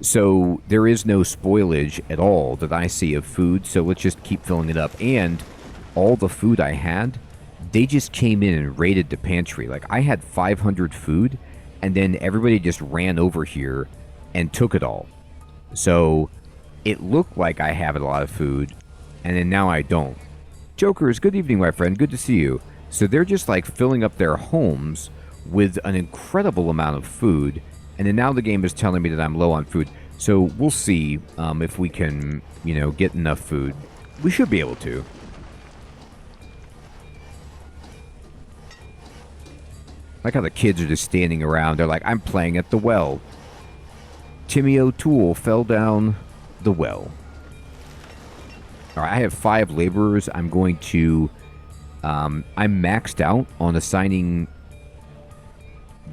So there is no spoilage at all that I see of food. So let's just keep filling it up. And all the food I had, they just came in and raided the pantry. I had 500 food, and then everybody just ran over here and took it all. So it looked like I have a lot of food, and then now I don't. Jokers, good evening, my friend. Good to see you. So they're just filling up their homes with an incredible amount of food, and then now the game is telling me that I'm low on food. So we'll see if we can, get enough food. We should be able to. Like how the kids are just standing around. They're like, I'm playing at the well. Timmy O'Toole fell down the well. All right, I have 5 laborers. I'm going to... I'm maxed out on assigning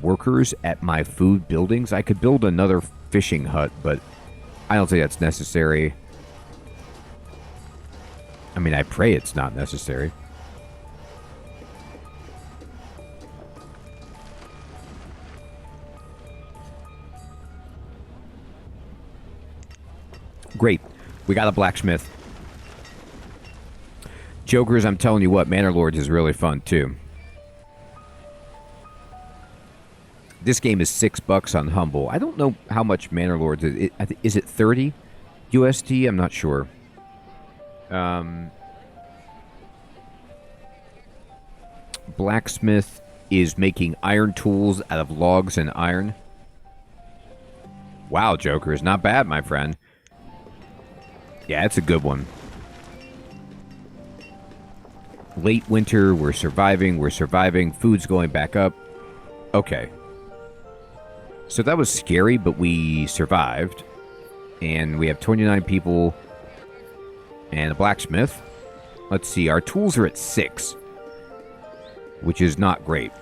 workers at my food buildings. I could build another fishing hut, but I don't think that's necessary. I mean, I pray it's not necessary. Great. We got a blacksmith. Jokers, I'm telling you what, Manor Lords is really fun, too. This game is $6 on Humble. I don't know how much Manor Lords is. Is it 30 USD? I'm not sure. Blacksmith is making iron tools out of logs and iron. Wow, Jokers. Not bad, my friend. Yeah, it's a good one. Late winter, we're surviving, food's going back up. Okay. So that was scary, but we survived. And we have 29 people and a blacksmith. Let's see, our tools are at 6, which is not great.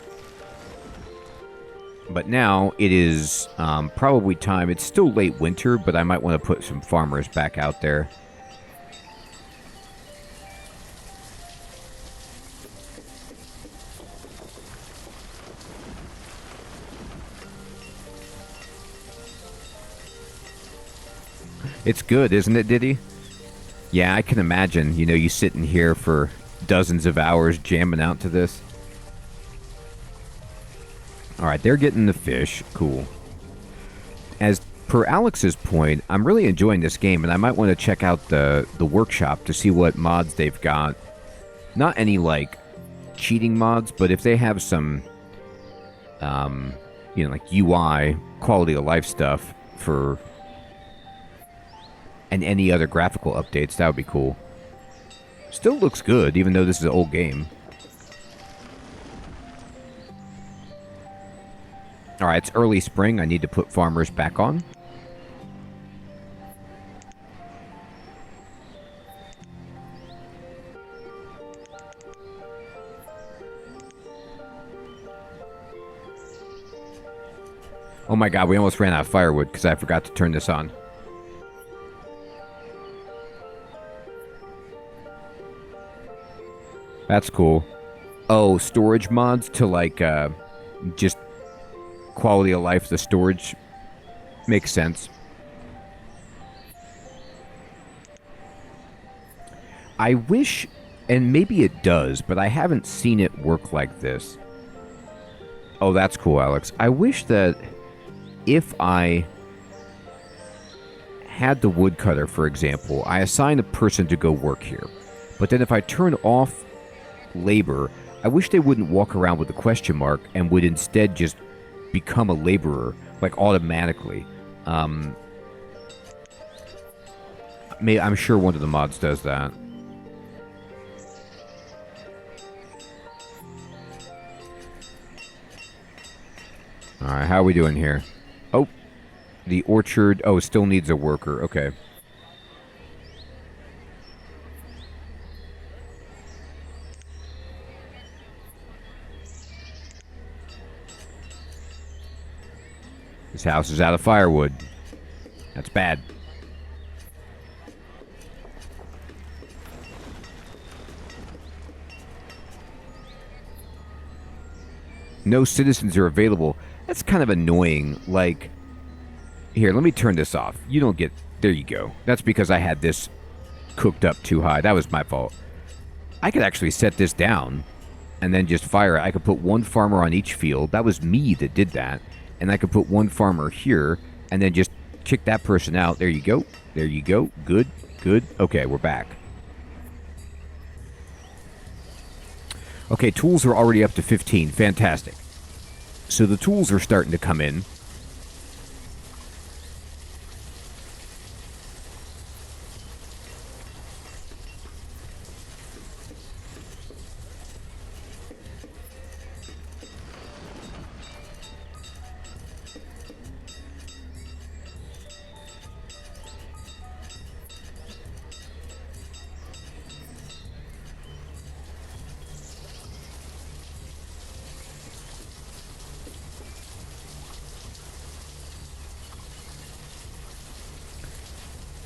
But now it is probably time. It's still late winter, but I might want to put some farmers back out there. It's good, isn't it, Diddy? Yeah, I can imagine, you know, you sitting here for dozens of hours jamming out to this. Alright, they're getting the fish. Cool. As per Alex's point, I'm really enjoying this game, and I might want to check out the workshop to see what mods they've got. Not any, like, cheating mods, but if they have some, you know, like UI, quality of life stuff for... and any other graphical updates, that would be cool. Still looks good, even though this is an old game. Alright, it's early spring. I need to put farmers back on. Oh my god, we almost ran out of firewood because I forgot to turn this on. That's cool. Oh, storage mods to, like, just quality of life, the storage makes sense. I wish, and maybe it does, but I haven't seen it work like this. Oh, that's cool, Alex. I wish that if I had the woodcutter, for example, I assign a person to go work here. But then if I turn off labor, I wish they wouldn't walk around with a question mark and would instead just become a laborer, like, automatically. I'm sure one of the mods does that. Alright, how are we doing here? Oh, the orchard. Oh, still needs a worker. Okay. This house is out of firewood. That's bad. No citizens are available. That's kind of annoying. Like, here, let me turn this off. You don't get... There you go. That's because I had this cooked up too high. That was my fault. I could actually set this down and then just fire it. I could put one farmer on each field. That was me that did that. And I could put one farmer here and then just kick that person out. There you go. There you go. Good. Good. Okay, we're back. Okay, tools are already up to 15. Fantastic. So the tools are starting to come in.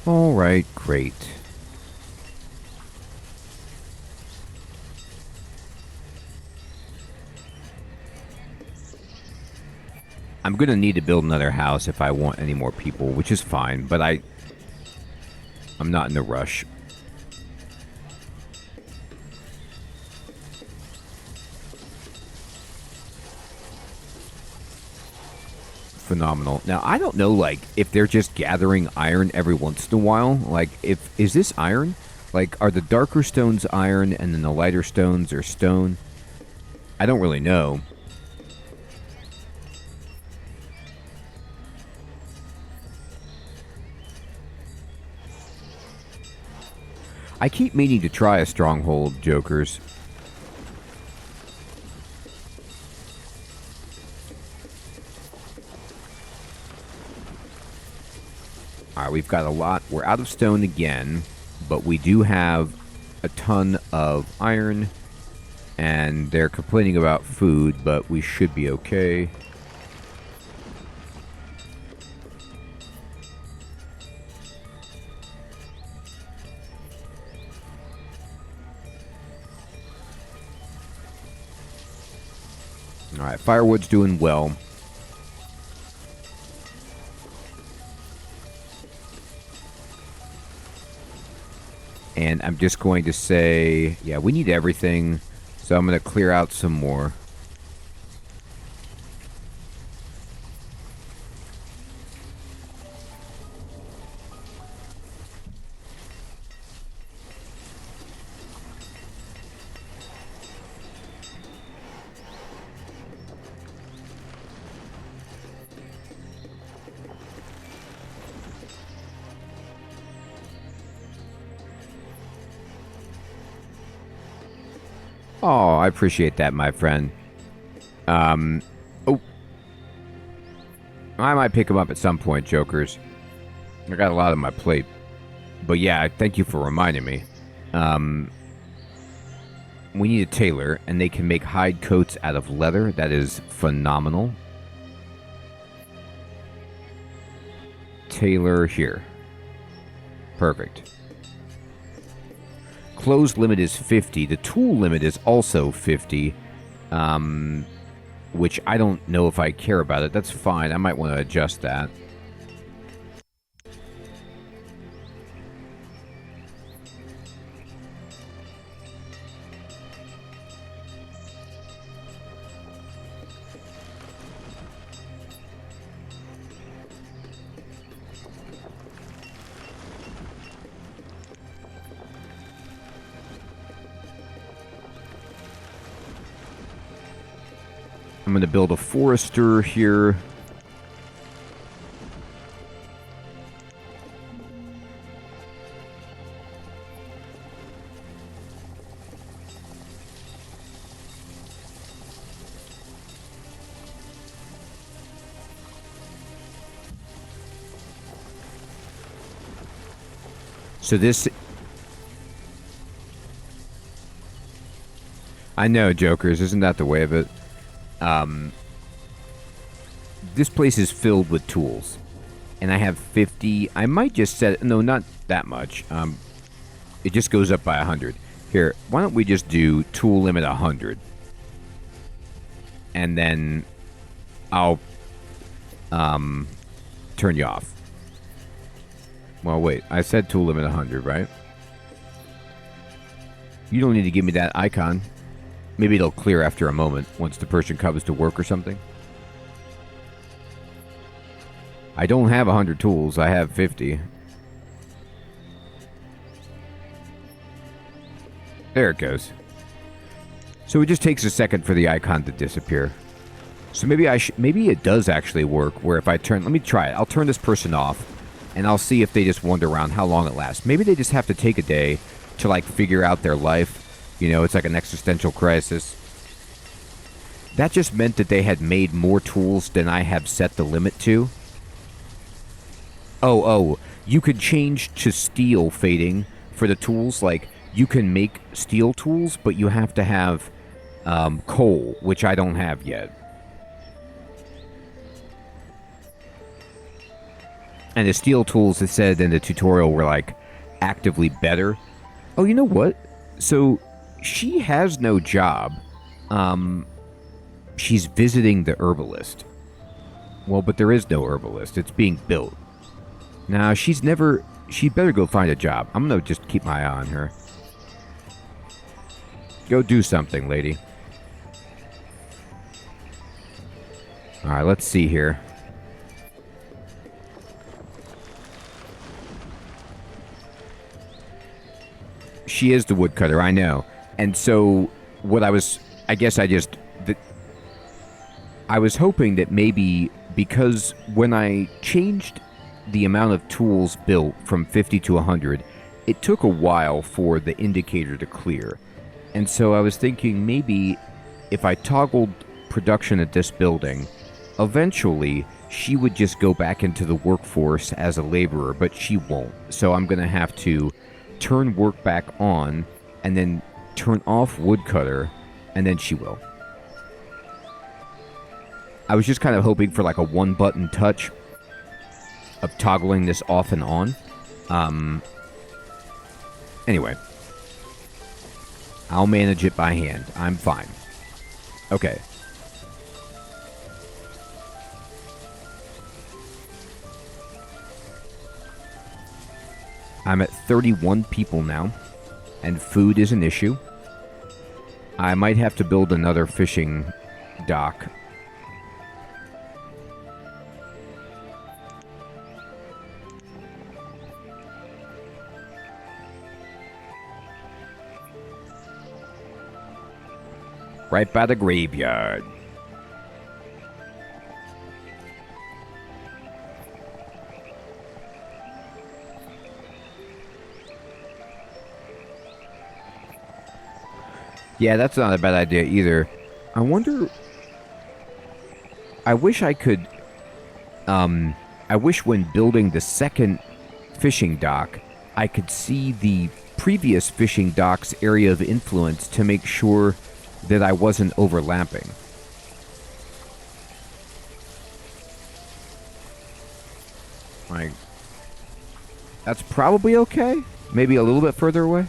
Alright, great. I'm gonna need to build another house if I want any more people, which is fine, but I'm not in a rush. Phenomenal. Now, I don't know, like, if they're just gathering iron every once in a while. Like, is this iron? Like, are the darker stones iron and then the lighter stones are stone? I don't really know. I keep meaning to try a stronghold, jokers. Alright, we've got a lot. We're out of stone again, but we do have a ton of iron, and they're complaining about food, but we should be okay. Alright, firewood's doing well. And I'm just going to say, yeah, we need everything. So I'm going to clear out some more. Oh, I appreciate that, my friend. Oh. I might pick them up at some point, jokers. I got a lot on my plate. But yeah, thank you for reminding me. We need a tailor, and they can make hide coats out of leather. That is phenomenal. Tailor here. Perfect. Clothes limit is 50. The tool limit is also 50. Which I don't know if I care about it. That's fine. I might want to adjust that. I'm going to build a forester here. So this... I know, jokers. Isn't that the way of it? This place is filled with tools, and I have 50. I might just set it. No, not that much. It just goes up by 100. Here, why don't we just do tool limit 100, and then I'll turn you off. Well, wait. I said tool limit 100, right? You don't need to give me that icon. Maybe it'll clear after a moment, once the person comes to work or something. I don't have 100 tools, I have 50. There it goes. So it just takes a second for the icon to disappear. So maybe maybe it does actually work, where if I turn... Let me try it. I'll turn this person off, and I'll see if they just wander around, how long it lasts. Maybe they just have to take a day to, like, figure out their life. You know, it's like an existential crisis. That just meant that they had made more tools than I have set the limit to. Oh, you could change to steel fading for the tools. Like, you can make steel tools, but you have to have coal, which I don't have yet. And the steel tools, it said in the tutorial, were like actively better. Oh, you know what? So she has no job. She's visiting the herbalist. Well, but there is no herbalist. It's being built. Now, she'd better go find a job. I'm going to just keep my eye on her. Go do something, lady. Alright, let's see here. She is the woodcutter, I know. And so, I was hoping that maybe, because when I changed the amount of tools built from 50 to 100, it took a while for the indicator to clear. And so I was thinking maybe if I toggled production at this building, eventually she would just go back into the workforce as a laborer, but she won't. So I'm going to have to turn work back on and then turn off woodcutter, and then she will. I was just kind of hoping for like a one-button touch of toggling this off and on. Anyway. I'll manage it by hand. I'm fine. Okay. I'm at 31 people now, and food is an issue. I might have to build another fishing dock. Right by the graveyard. Yeah, that's not a bad idea either. I wonder... I wish I could... I wish when building the second fishing dock, I could see the previous fishing dock's area of influence to make sure that I wasn't overlapping. Like, that's probably okay. Maybe a little bit further away.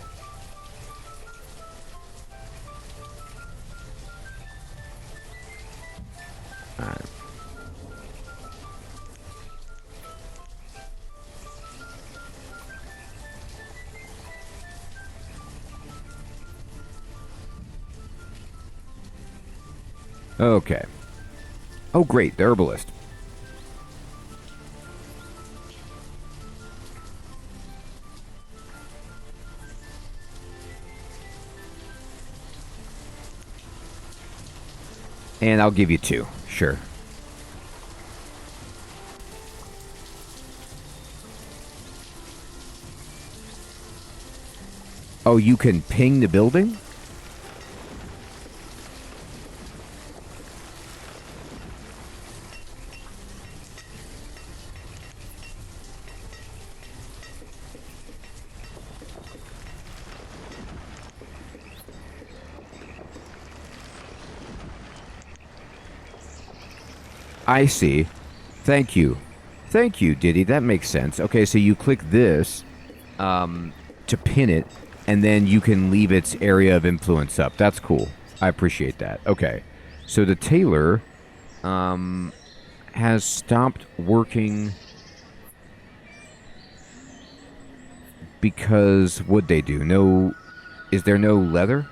Alright. Okay. Oh, great, the herbalist. And I'll give you 2, sure. Oh, you can ping the building? I see. Thank you. Thank you, Diddy. That makes sense. Okay, so you click this to pin it, and then you can leave its area of influence up. That's cool. I appreciate that. Okay. So the tailor has stopped working because what'd they do? No... Is there no leather?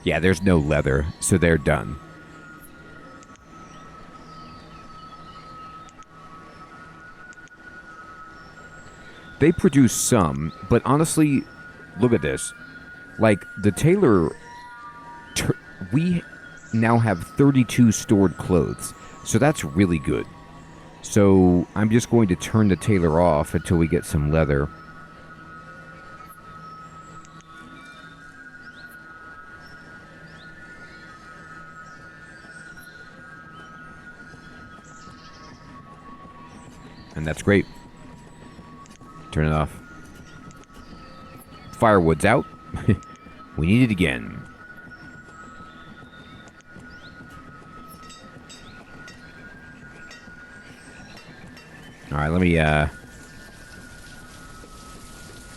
Yeah, there's no leather, so they're done. They produce some, but honestly, look at this. Like, the tailor... we now have 32 stored clothes, so that's really good. So, I'm just going to turn the tailor off until we get some leather. And that's great. Turn it off. firewood's out. We need it again. Alright, let me, yeah,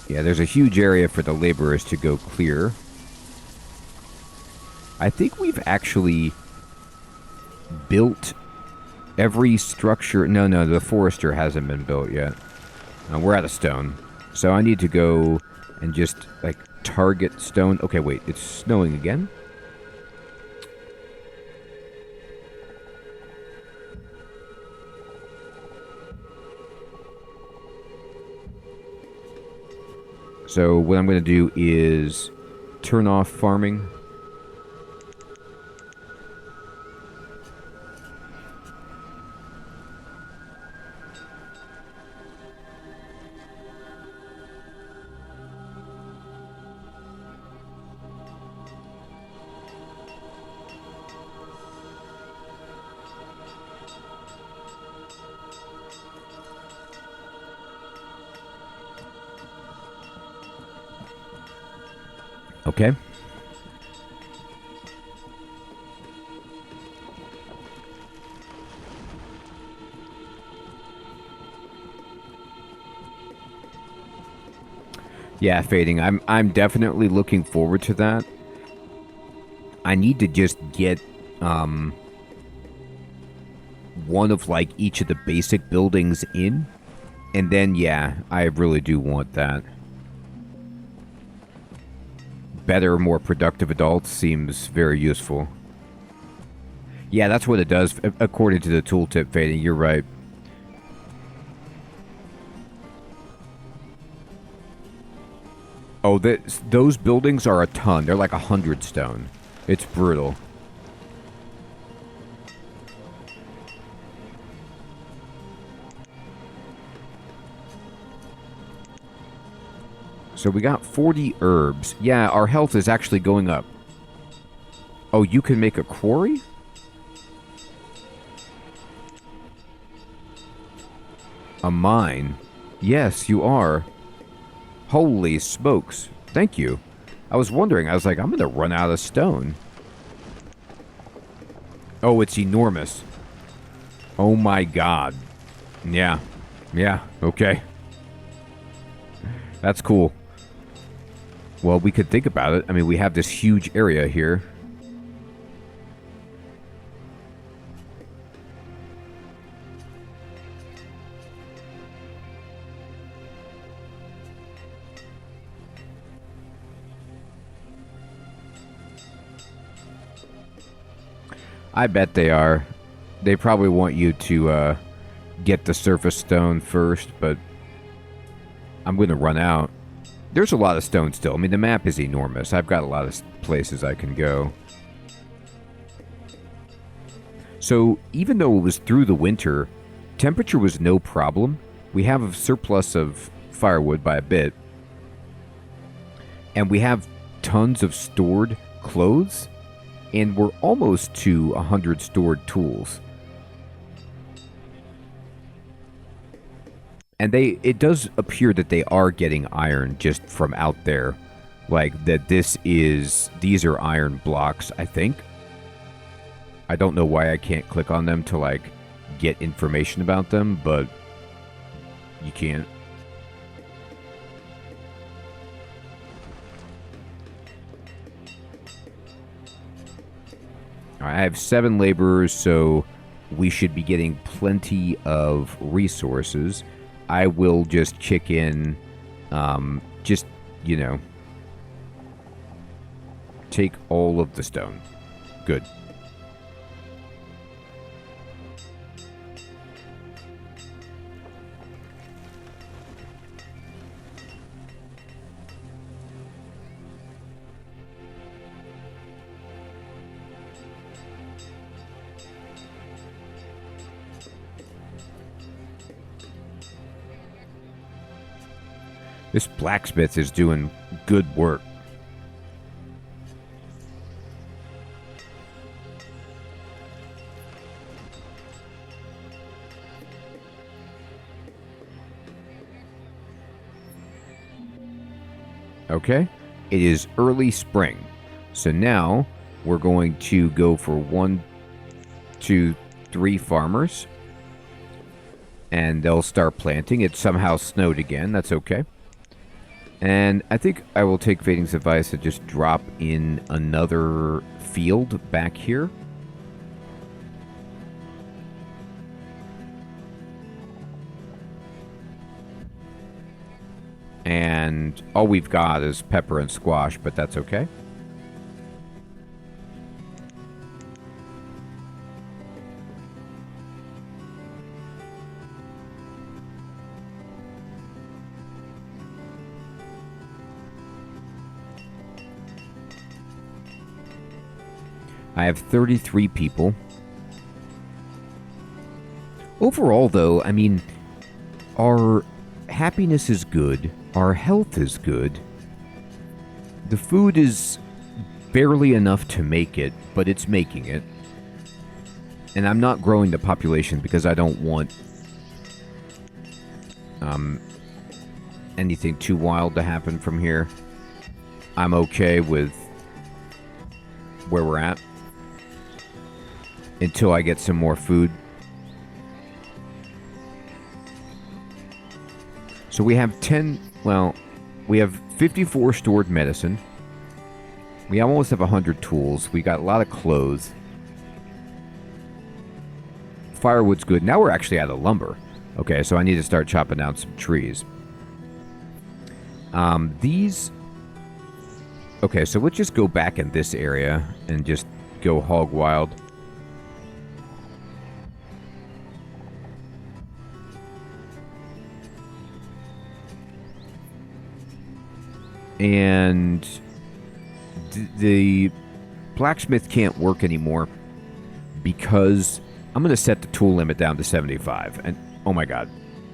there's a huge area for the laborers to go clear. I think we've actually built every structure. No, the forester hasn't been built yet. No, we're out of stone. So I need to go and just, like, target stone. Okay, wait, it's snowing again? So what I'm going to do is turn off farming. Okay. Yeah, fading. I'm definitely looking forward to that. I need to just get one of like each of the basic buildings in, and then yeah, I really do want that. Better, more productive adults seems very useful. Yeah, that's what it does, according to the tooltip, Fading. You're right. Oh, those buildings are a ton. They're like 100 stone. It's brutal. So we got 40 herbs. Yeah, our health is actually going up. Oh, you can make a quarry? A mine? Yes, you are. Holy smokes. Thank you. I was wondering. I was like, I'm going to run out of stone. Oh, it's enormous. Oh my god. Yeah. Yeah, okay. That's cool. Well, we could think about it. I mean, we have this huge area here. I bet they are. They probably want you to get the surface stone first, but I'm going to run out. There's a lot of stone still. I mean, the map is enormous. I've got a lot of places I can go. So, even though it was through the winter, temperature was no problem. We have a surplus of firewood by a bit. And we have tons of stored clothes. And we're almost to 100 stored tools. And it does appear that they are getting iron just from out there. Like, that these are iron blocks, I think. I don't know why I can't click on them to, like, get information about them, but you can't. All right, I have 7 laborers, so we should be getting plenty of resources. I will just kick in, just, you know, take all of the stone. Good. This blacksmith is doing good work. Okay? It is early spring. So now we're going to go for 1, 2, 3 farmers. And they'll start planting. It somehow snowed again. That's okay. And I think I will take Fading's advice to just drop in another field back here. And all we've got is pepper and squash, but that's okay. I have 33 people. Overall, though, I mean, our happiness is good. Our health is good. The food is barely enough to make it, but it's making it. And I'm not growing the population because I don't want anything too wild to happen from here. I'm okay with where we're at until I get some more food. So we have 10, well, we have 54 stored medicine. We almost have 100 tools. We got a lot of clothes. Firewood's good. Now we're actually out of lumber. Okay, so I need to start chopping down some trees. These... Okay, so let's just go back in this area and just go hog wild. And the blacksmith can't work anymore because I'm going to set the tool limit down to 75. And oh my god.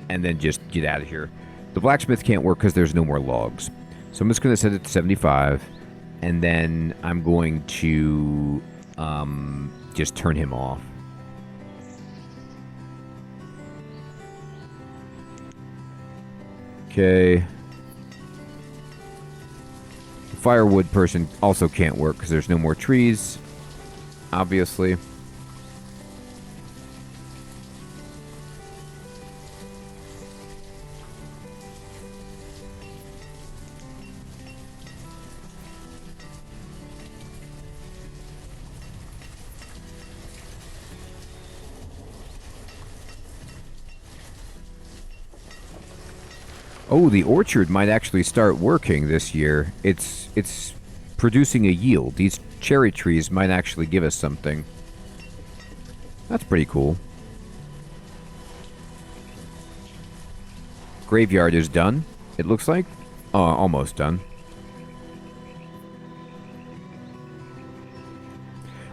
And then just get out of here. The blacksmith can't work because there's no more logs. So I'm just going to set it to 75. And then I'm going to just turn him off. Okay. Firewood person also can't work because there's no more trees, obviously. Oh, the orchard might actually start working this year. It's producing a yield. These cherry trees might actually give us something. That's pretty cool. Graveyard is done, it looks like. Almost done.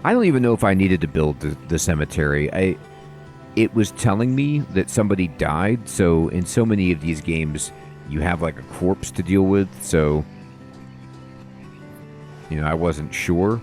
I don't even know if I needed to build the cemetery. It was telling me that somebody died, so in so many of these games, you have like a corpse to deal with, so, you know, I wasn't sure.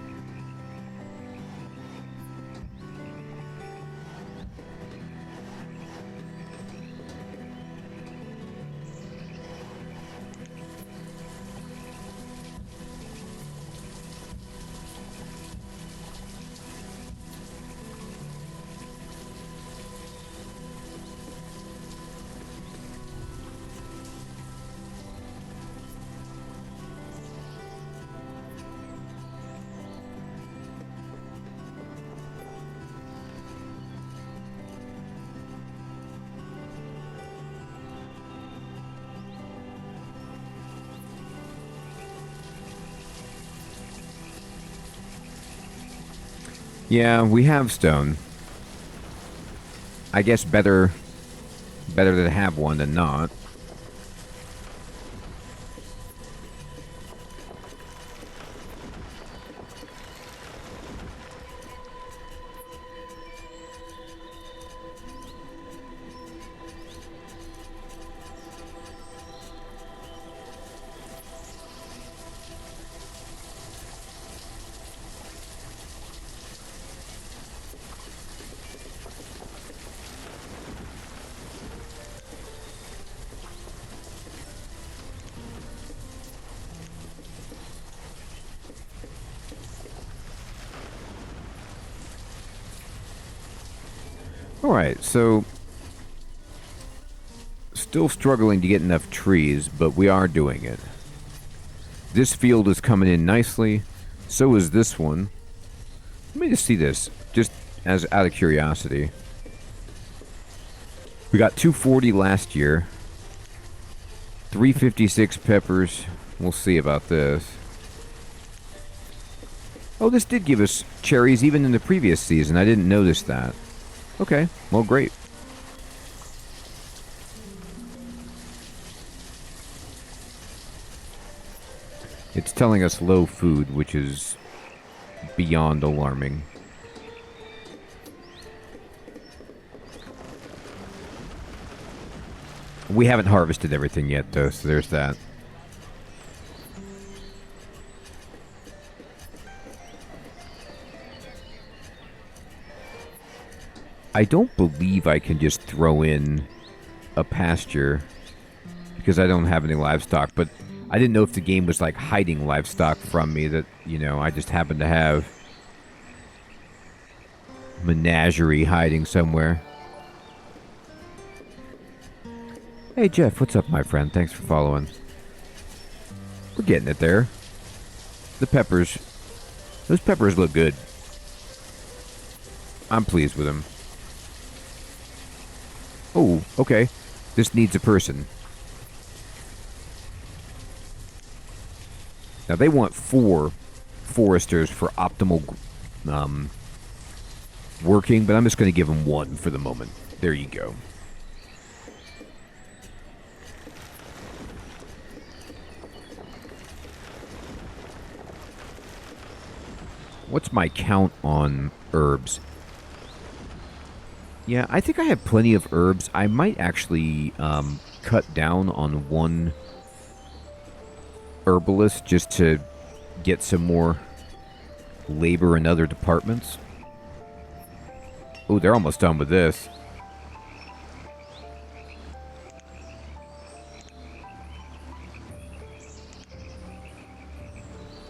Yeah, we have stone. I guess better to have one than not. Alright, so... Still struggling to get enough trees, but we are doing it. This field is coming in nicely. So is this one. Let me just see this, just as out of curiosity. We got 240 last year. 356 peppers. We'll see about this. Oh, this did give us cherries even in the previous season. I didn't notice that. Okay, well, great. It's telling us low food, which is beyond alarming. We haven't harvested everything yet, though, so there's that. I don't believe I can just throw in a pasture because I don't have any livestock, but I didn't know if the game was like hiding livestock from me that, you know, I just happen to have menagerie hiding somewhere. Hey Jeff, what's up my friend? Thanks for following. We're getting it there. The peppers, those peppers look good. I'm pleased with them. Oh, okay. This needs a person. Now, they want 4 foresters for optimal working, but I'm just going to give them 1 for the moment. There you go. What's my count on herbs? Yeah, I think I have plenty of herbs. I might actually cut down on 1 herbalist just to get some more labor in other departments. Oh, they're almost done with this.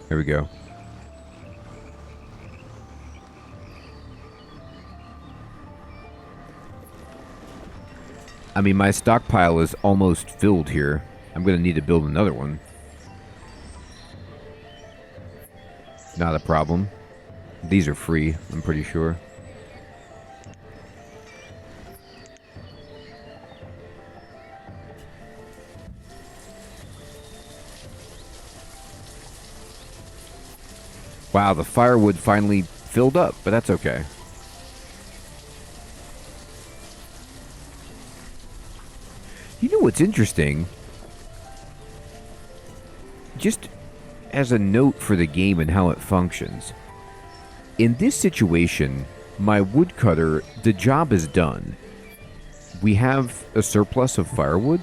There we go. I mean, my stockpile is almost filled here. I'm going to need to build another one. Not a problem. These are free, I'm pretty sure. Wow, the firewood finally filled up, but that's okay. You know what's interesting? Just as a note for the game and how it functions. In this situation, my woodcutter, the job is done. We have a surplus of firewood,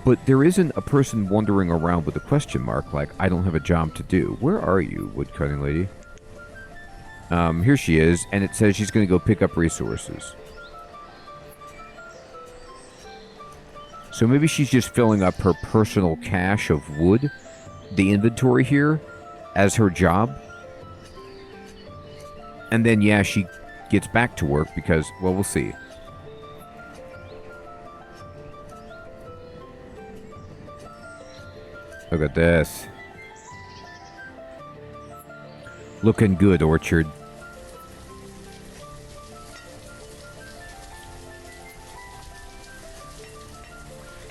but there isn't a person wandering around with a question mark like, I don't have a job to do. Where are you, woodcutting lady? Here she is, and it says she's going to go pick up resources. So maybe she's just filling up her personal cache of wood, the inventory here, as her job. And then, yeah, she gets back to work because, well, we'll see. Look at this. Looking good, orchard.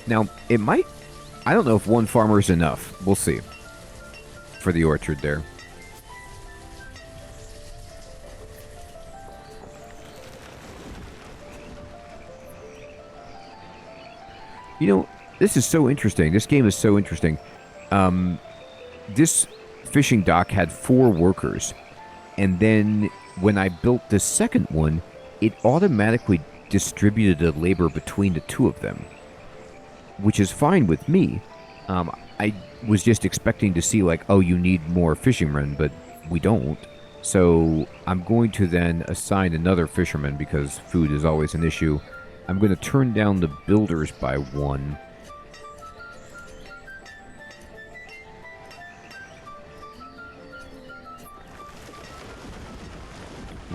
Now, it might... I don't know if 1 farmer is enough. We'll see. For the orchard there. You know, this is so interesting. This game is so interesting. This fishing dock had 4 workers. And then when I built the second one, it automatically distributed the labor between the 2 of them. Which is fine with me. I was just expecting to see like, oh, you need more fishermen, but we don't. So I'm going to then assign another fisherman because food is always an issue. I'm going to turn down the builders by 1.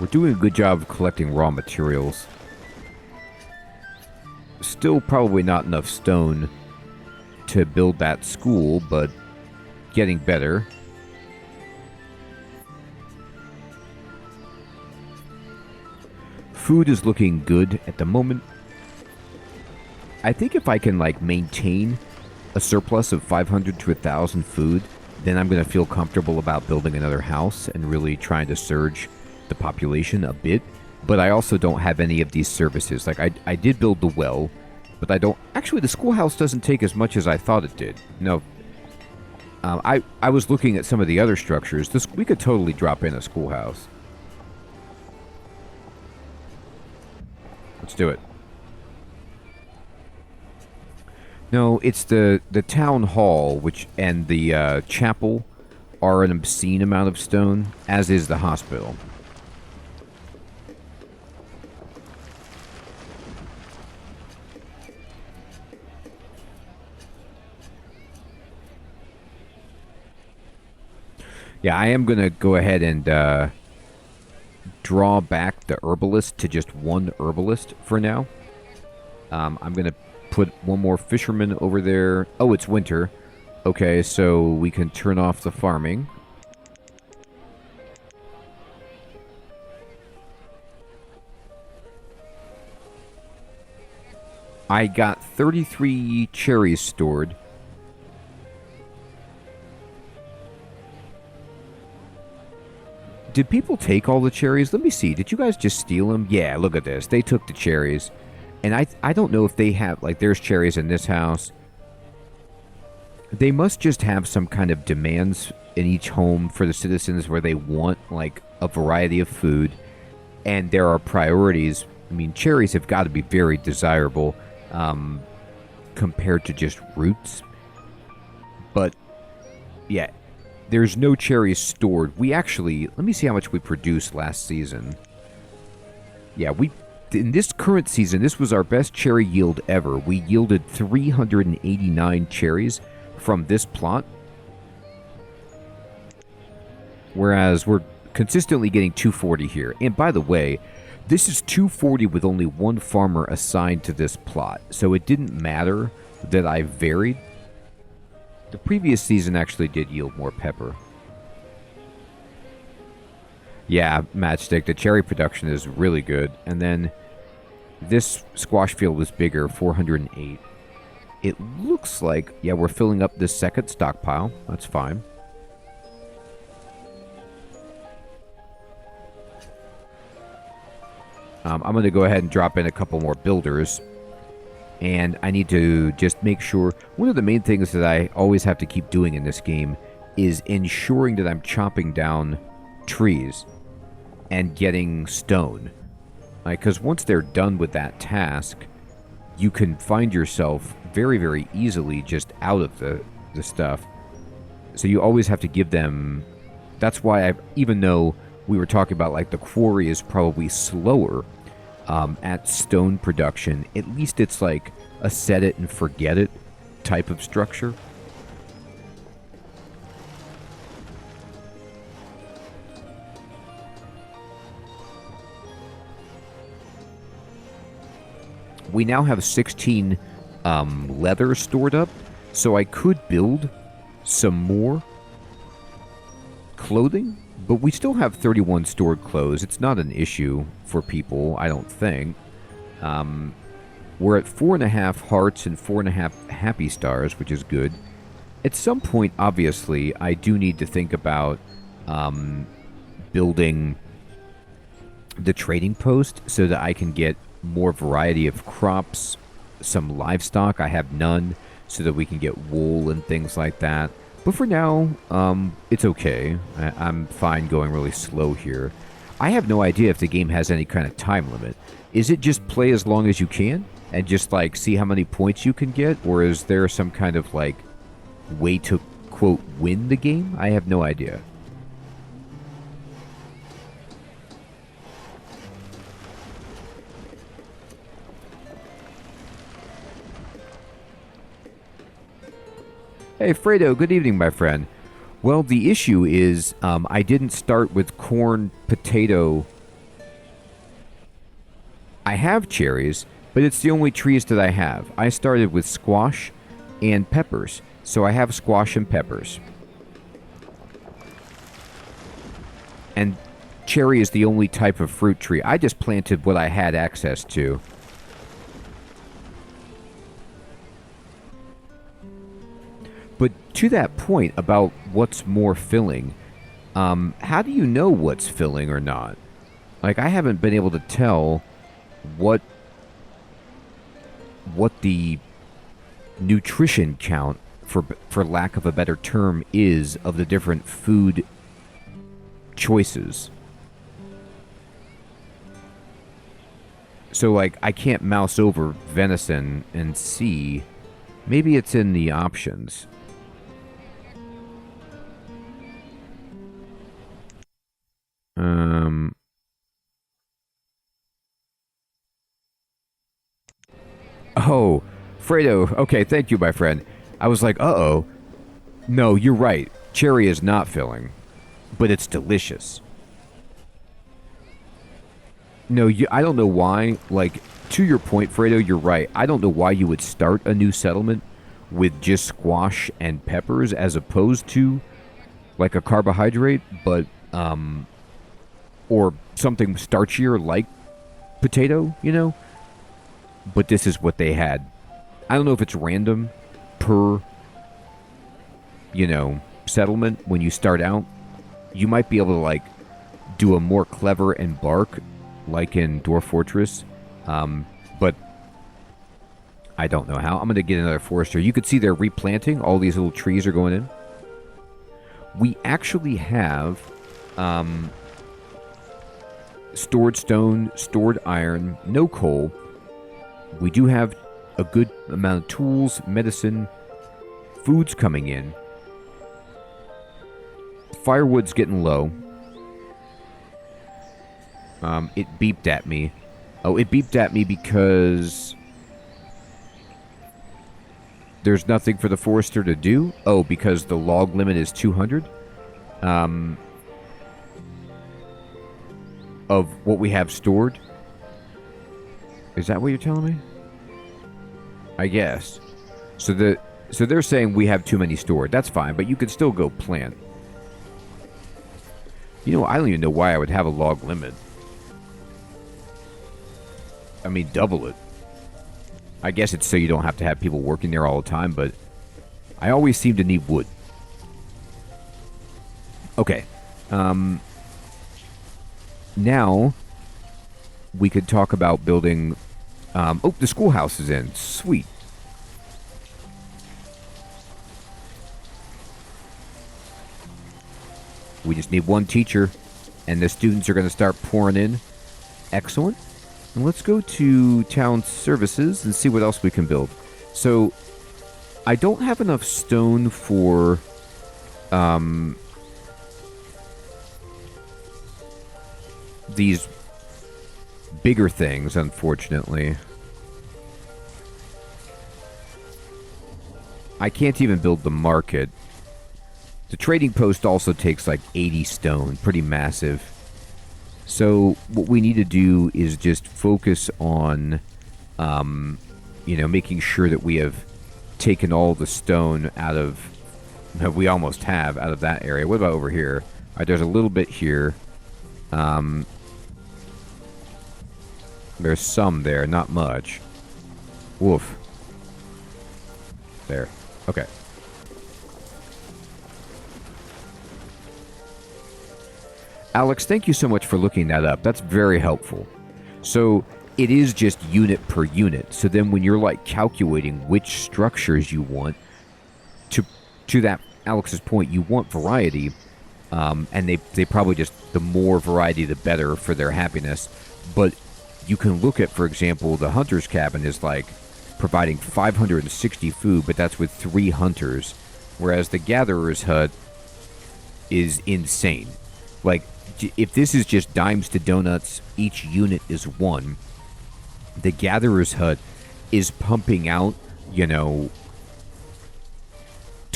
We're doing a good job of collecting raw materials. still probably not enough stone to build that school, but getting better. Food is looking good at the moment. I think if I can, like, maintain a surplus of 500 to 1,000 food, then I'm going to feel comfortable about building another house and really trying to surge the population a bit. But I also don't have any of these services. Like, I did build the well, but I don't... Actually, the schoolhouse doesn't take as much as I thought it did. No. I was looking at some of the other structures. We could totally drop in a schoolhouse. Let's do it. No, it's the town hall, and the chapel are an obscene amount of stone, as is the hospital. Yeah, I am going to go ahead and draw back the herbalist to just one herbalist for now. I'm going to put one more fisherman over there. Oh, it's winter. Okay, so we can turn off the farming. I got 33 cherries stored. Did people take all the cherries? Let me see. Did you guys just steal them? Yeah, look at this. They took the cherries. And I don't know if they have... Like, there's cherries in this house. They must just have some kind of demands in each home for the citizens where they want, like, a variety of food. And there are priorities. I mean, cherries have got to be very desirable compared to just roots. But, yeah... There's no cherries stored. We actually... Let me see how much we produced last season. Yeah, in this current season, this was our best cherry yield ever. We yielded 389 cherries from this plot. Whereas we're consistently getting 240 here. And by the way, this is 240 with only one farmer assigned to this plot. So it didn't matter that I varied. The previous season actually did yield more pepper. Yeah, Matchstick, the cherry production is really good. And then this squash field is bigger, 408. It looks like, yeah, we're filling up this second stockpile. That's fine. I'm going to go ahead and drop in a couple more builders. And I need to just make sure... One of the main things that I always have to keep doing in this game is ensuring that I'm chopping down trees and getting stone. Because once they're done with that task, you can find yourself very, very easily just out of the stuff. So you always have to give them... That's why even though we were talking about, like, the quarry is probably slower... at stone production, at least it's like a set it and forget it type of structure. We now have 16 leather stored up, so I could build some more clothing. But we still have 31 stored clothes. It's not an issue for people, I don't think. We're at 4.5 hearts and 4.5 happy stars, which is good. At some point, obviously, I do need to think about building the trading post so that I can get more variety of crops, some livestock. I have none, so that we can get wool and things like that. But for now, it's okay. I'm fine going really slow here. I have no idea if the game has any kind of time limit. Is it just play as long as you can and just, like, see how many points you can get? Or is there some kind of, like, way to, quote, win the game? I have no idea. Hey, Fredo, good evening, my friend. Well, the issue is I didn't start with corn, potato. I have cherries, But it's the only trees that I have. I started with squash and peppers. So I have squash and peppers. And cherry is the only type of fruit tree. I just planted what I had access to. But to that point about what's more filling, how do you know what's filling or not? Like, I haven't been able to tell what the nutrition count, for lack of a better term, is of the different food choices. So, like, I can't mouse over venison and see. Maybe it's in the options. Oh, Fredo. Okay, thank you, my friend. I was like, uh-oh. No, you're right. Cherry is not filling, but it's delicious. No, I don't know why. Like, to your point, Fredo, you're right. I don't know why you would start a new settlement with just squash and peppers as opposed to, like, a carbohydrate, but, or something starchier like potato, you know? But this is what they had. I don't know if it's random per, you know, settlement when you start out. You might be able to, like, do a more clever embark, like in Dwarf Fortress. But I don't know how. I'm going to get another forester. You could see they're replanting. All these little trees are going in. We actually have stored stone, stored iron, no coal. We do have a good amount of tools, medicine, food's coming in. Firewood's getting low. It beeped at me. Oh, it beeped at me because there's nothing for the forester to do? Oh, because the log limit is 200? Of what we have stored? Is that what you're telling me? I guess. So they're saying we have too many stored. That's fine, but you could still go plant. You know, I don't even know why I would have a log limit. I mean, double it. I guess it's so you don't have to have people working there all the time, but I always seem to need wood. Okay. Now, we could talk about building... oh, the schoolhouse is in. Sweet. We just need one teacher, and the students are going to start pouring in. Excellent. And let's go to town services and see what else we can build. So, I don't have enough stone for... these bigger things, unfortunately. I can't even build the market. The trading post also takes like 80 stone, pretty massive. So what we need to do is just focus on, you know, making sure that we have taken all the stone out of, we almost have, out of that area. What about over here? All right, there's a little bit here. There's some there, not much. Woof. There. Okay. Alex, thank you so much for looking that up. That's very helpful. So, it is just unit per unit. So then when you're, like, calculating which structures you want, to that Alex's point, you want variety, and they probably just, the more variety, the better for their happiness. But you can look at, for example, the hunter's cabin is, like, providing 560 food, but that's with 3 hunters, whereas the gatherer's hut is insane. Like, if this is just dimes to donuts, each unit is 1. The gatherer's hut is pumping out, you know,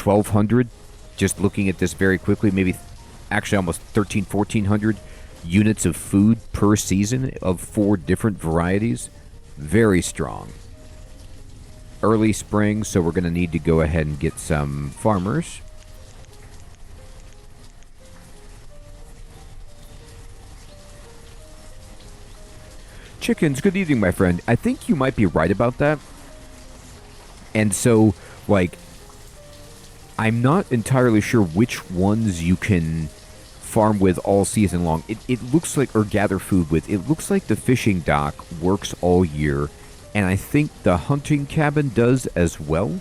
1,200. Just looking at this very quickly, maybe actually almost 1,400 units of food per season of 4 different varieties. very strong. Early spring, so we're going to need to go ahead and get some farmers. Chickens, good evening, my friend. I think you might be right about that. And so, like, I'm not entirely sure which ones you can farm with all season long. It looks like, or gather food with, it looks like the fishing dock works all year. And I think the hunting cabin does as well.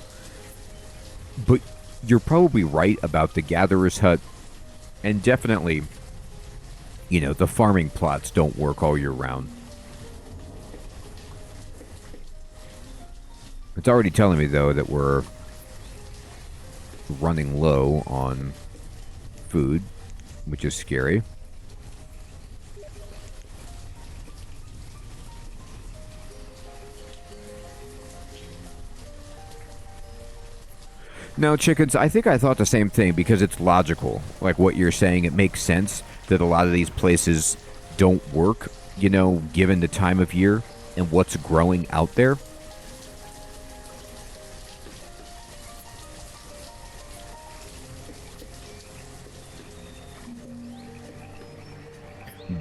But you're probably right about the gatherer's hut. And definitely, you know, the farming plots don't work all year round. It's already telling me, though, that we're running low on food, which is scary. No, chickens, I think I thought the same thing because it's logical. Like what you're saying, it makes sense that a lot of these places don't work, you know, given the time of year and what's growing out there.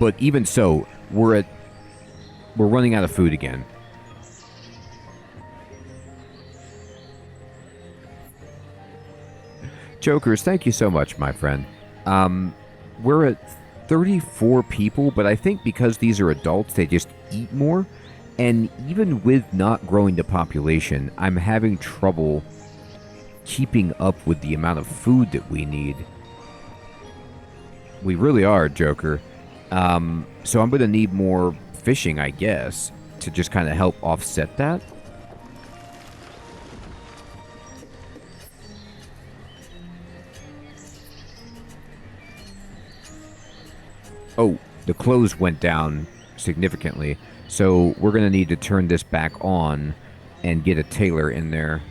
But even so, we're running out of food again. Jokers, thank you so much, my friend. We're at 34 people, but I think because these are adults, they just eat more. And even with not growing the population, I'm having trouble keeping up with the amount of food that we need. We really are, Joker. So I'm going to need more fishing, I guess, to just kind of help offset that. Oh, the clothes went down significantly. So we're going to need to turn this back on and get a tailor in there.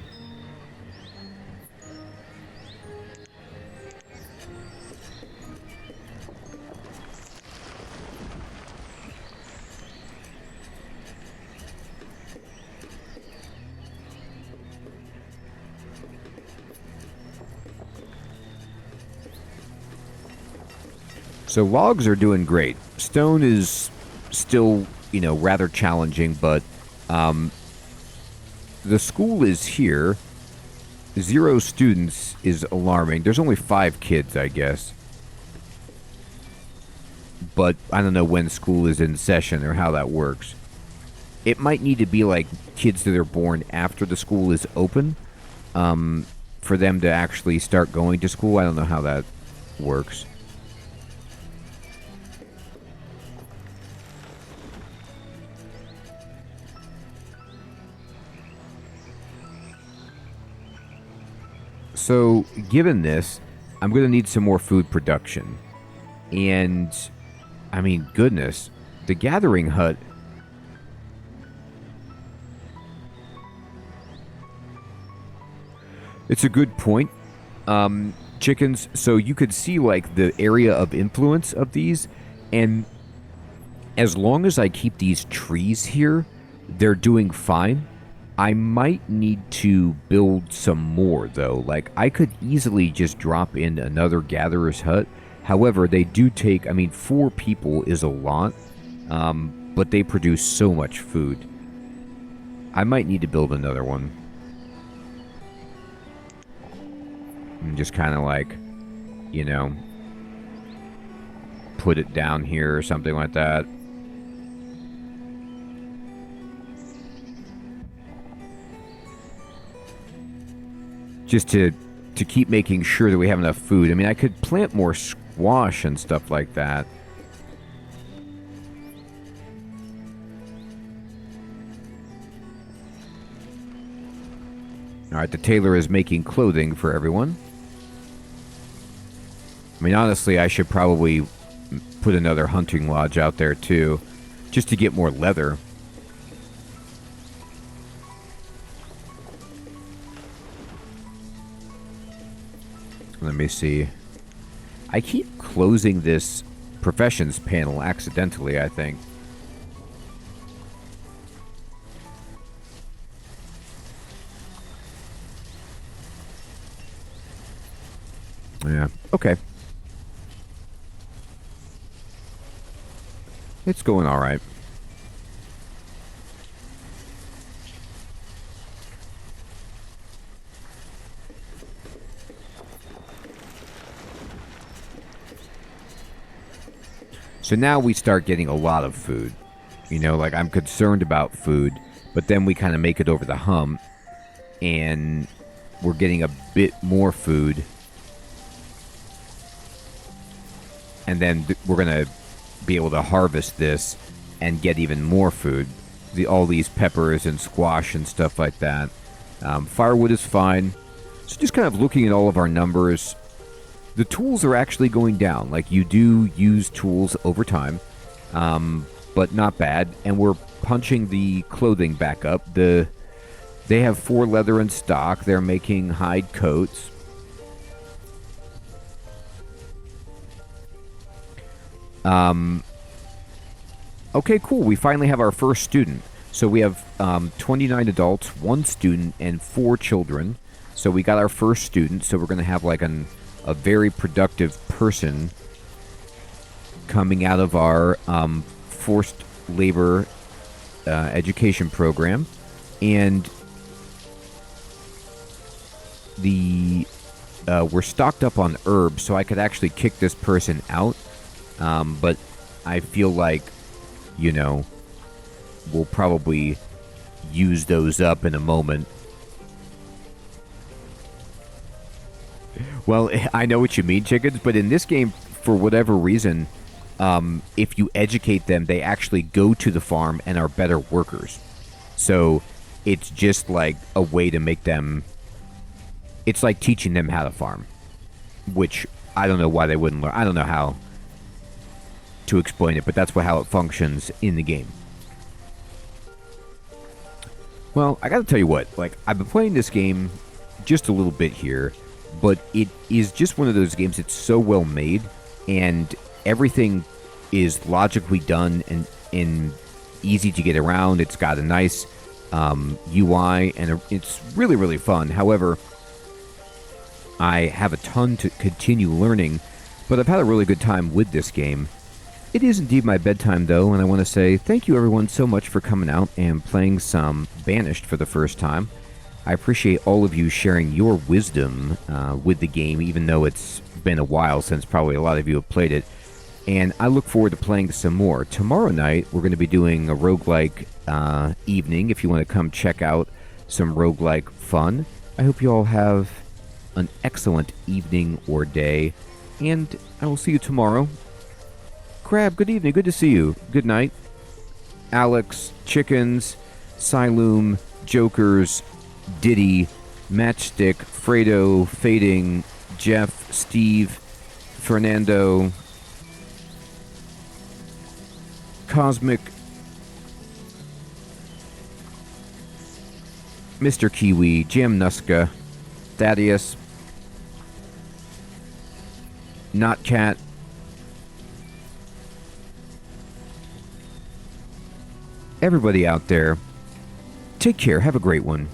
So logs are doing great. Stone is still, you know, rather challenging, but the school is here. 0 students is alarming. There's only 5 kids, I guess. But I don't know when school is in session or how that works. It might need to be like kids that are born after the school is open for them to actually start going to school. I don't know how that works. So, given this, I'm going to need some more food production. And, I mean, goodness, the gathering hut... It's a good point. Chickens, so you could see, like, the area of influence of these, and as long as I keep these trees here, they're doing fine. I might need to build some more, though. Like, I could easily just drop in another gatherer's hut. However, they do take... I mean, 4 people is a lot, but they produce so much food. I might need to build another one. And just kind of like, you know, put it down here or something like that. Just to keep making sure that we have enough food. I mean, I could plant more squash and stuff like that. Alright, the tailor is making clothing for everyone. I mean, honestly, I should probably put another hunting lodge out there, too. Just to get more leather. Let me see. I keep closing this professions panel accidentally, I think. Yeah. Okay. It's going all right. So now we start getting a lot of food. You know, like I'm concerned about food, but then we kind of make it over the hump and we're getting a bit more food. And then we're going to be able to harvest this and get even more food. All these peppers and squash and stuff like that. Firewood is fine. So just kind of looking at all of our numbers, the tools are actually going down. Like, you do use tools over time, but not bad. And we're punching the clothing back up. They have 4 leather in stock. They're making hide coats. Okay, cool. We finally have our first student. So we have 29 adults, 1 student, and 4 children. So we got our first student. So we're going to have like a very productive person coming out of our forced labor education program. And we're stocked up on herbs, so I could actually kick this person out. But I feel like, you know, we'll probably use those up in a moment. Well, I know what you mean, chickens, but in this game, for whatever reason, if you educate them, they actually go to the farm and are better workers. So it's just like a way to make them... It's like teaching them how to farm, which I don't know why they wouldn't learn. I don't know how to explain it, but that's how it functions in the game. Well, I gotta tell you what, like, I've been playing this game just a little bit here, but it is just one of those games that's so well made, and everything is logically done and easy to get around. It's got a nice UI, and it's really, really fun. However, I have a ton to continue learning, but I've had a really good time with this game. It is indeed my bedtime, though, and I want to say thank you, everyone, so much for coming out and playing some Banished for the first time. I appreciate all of you sharing your wisdom with the game, even though it's been a while since probably a lot of you have played it. And I look forward to playing some more. Tomorrow night, we're going to be doing a roguelike evening, if you want to come check out some roguelike fun. I hope you all have an excellent evening or day, and I will see you tomorrow. Crab, good evening. Good to see you. Good night. Alex, Chickens, Siloom, Jokers, Diddy, Matchstick, Fredo, Fading, Jeff, Steve, Fernando, Cosmic, Mr. Kiwi, Jam Nuska, Thaddeus, Notcat, everybody out there, take care. Have a great one.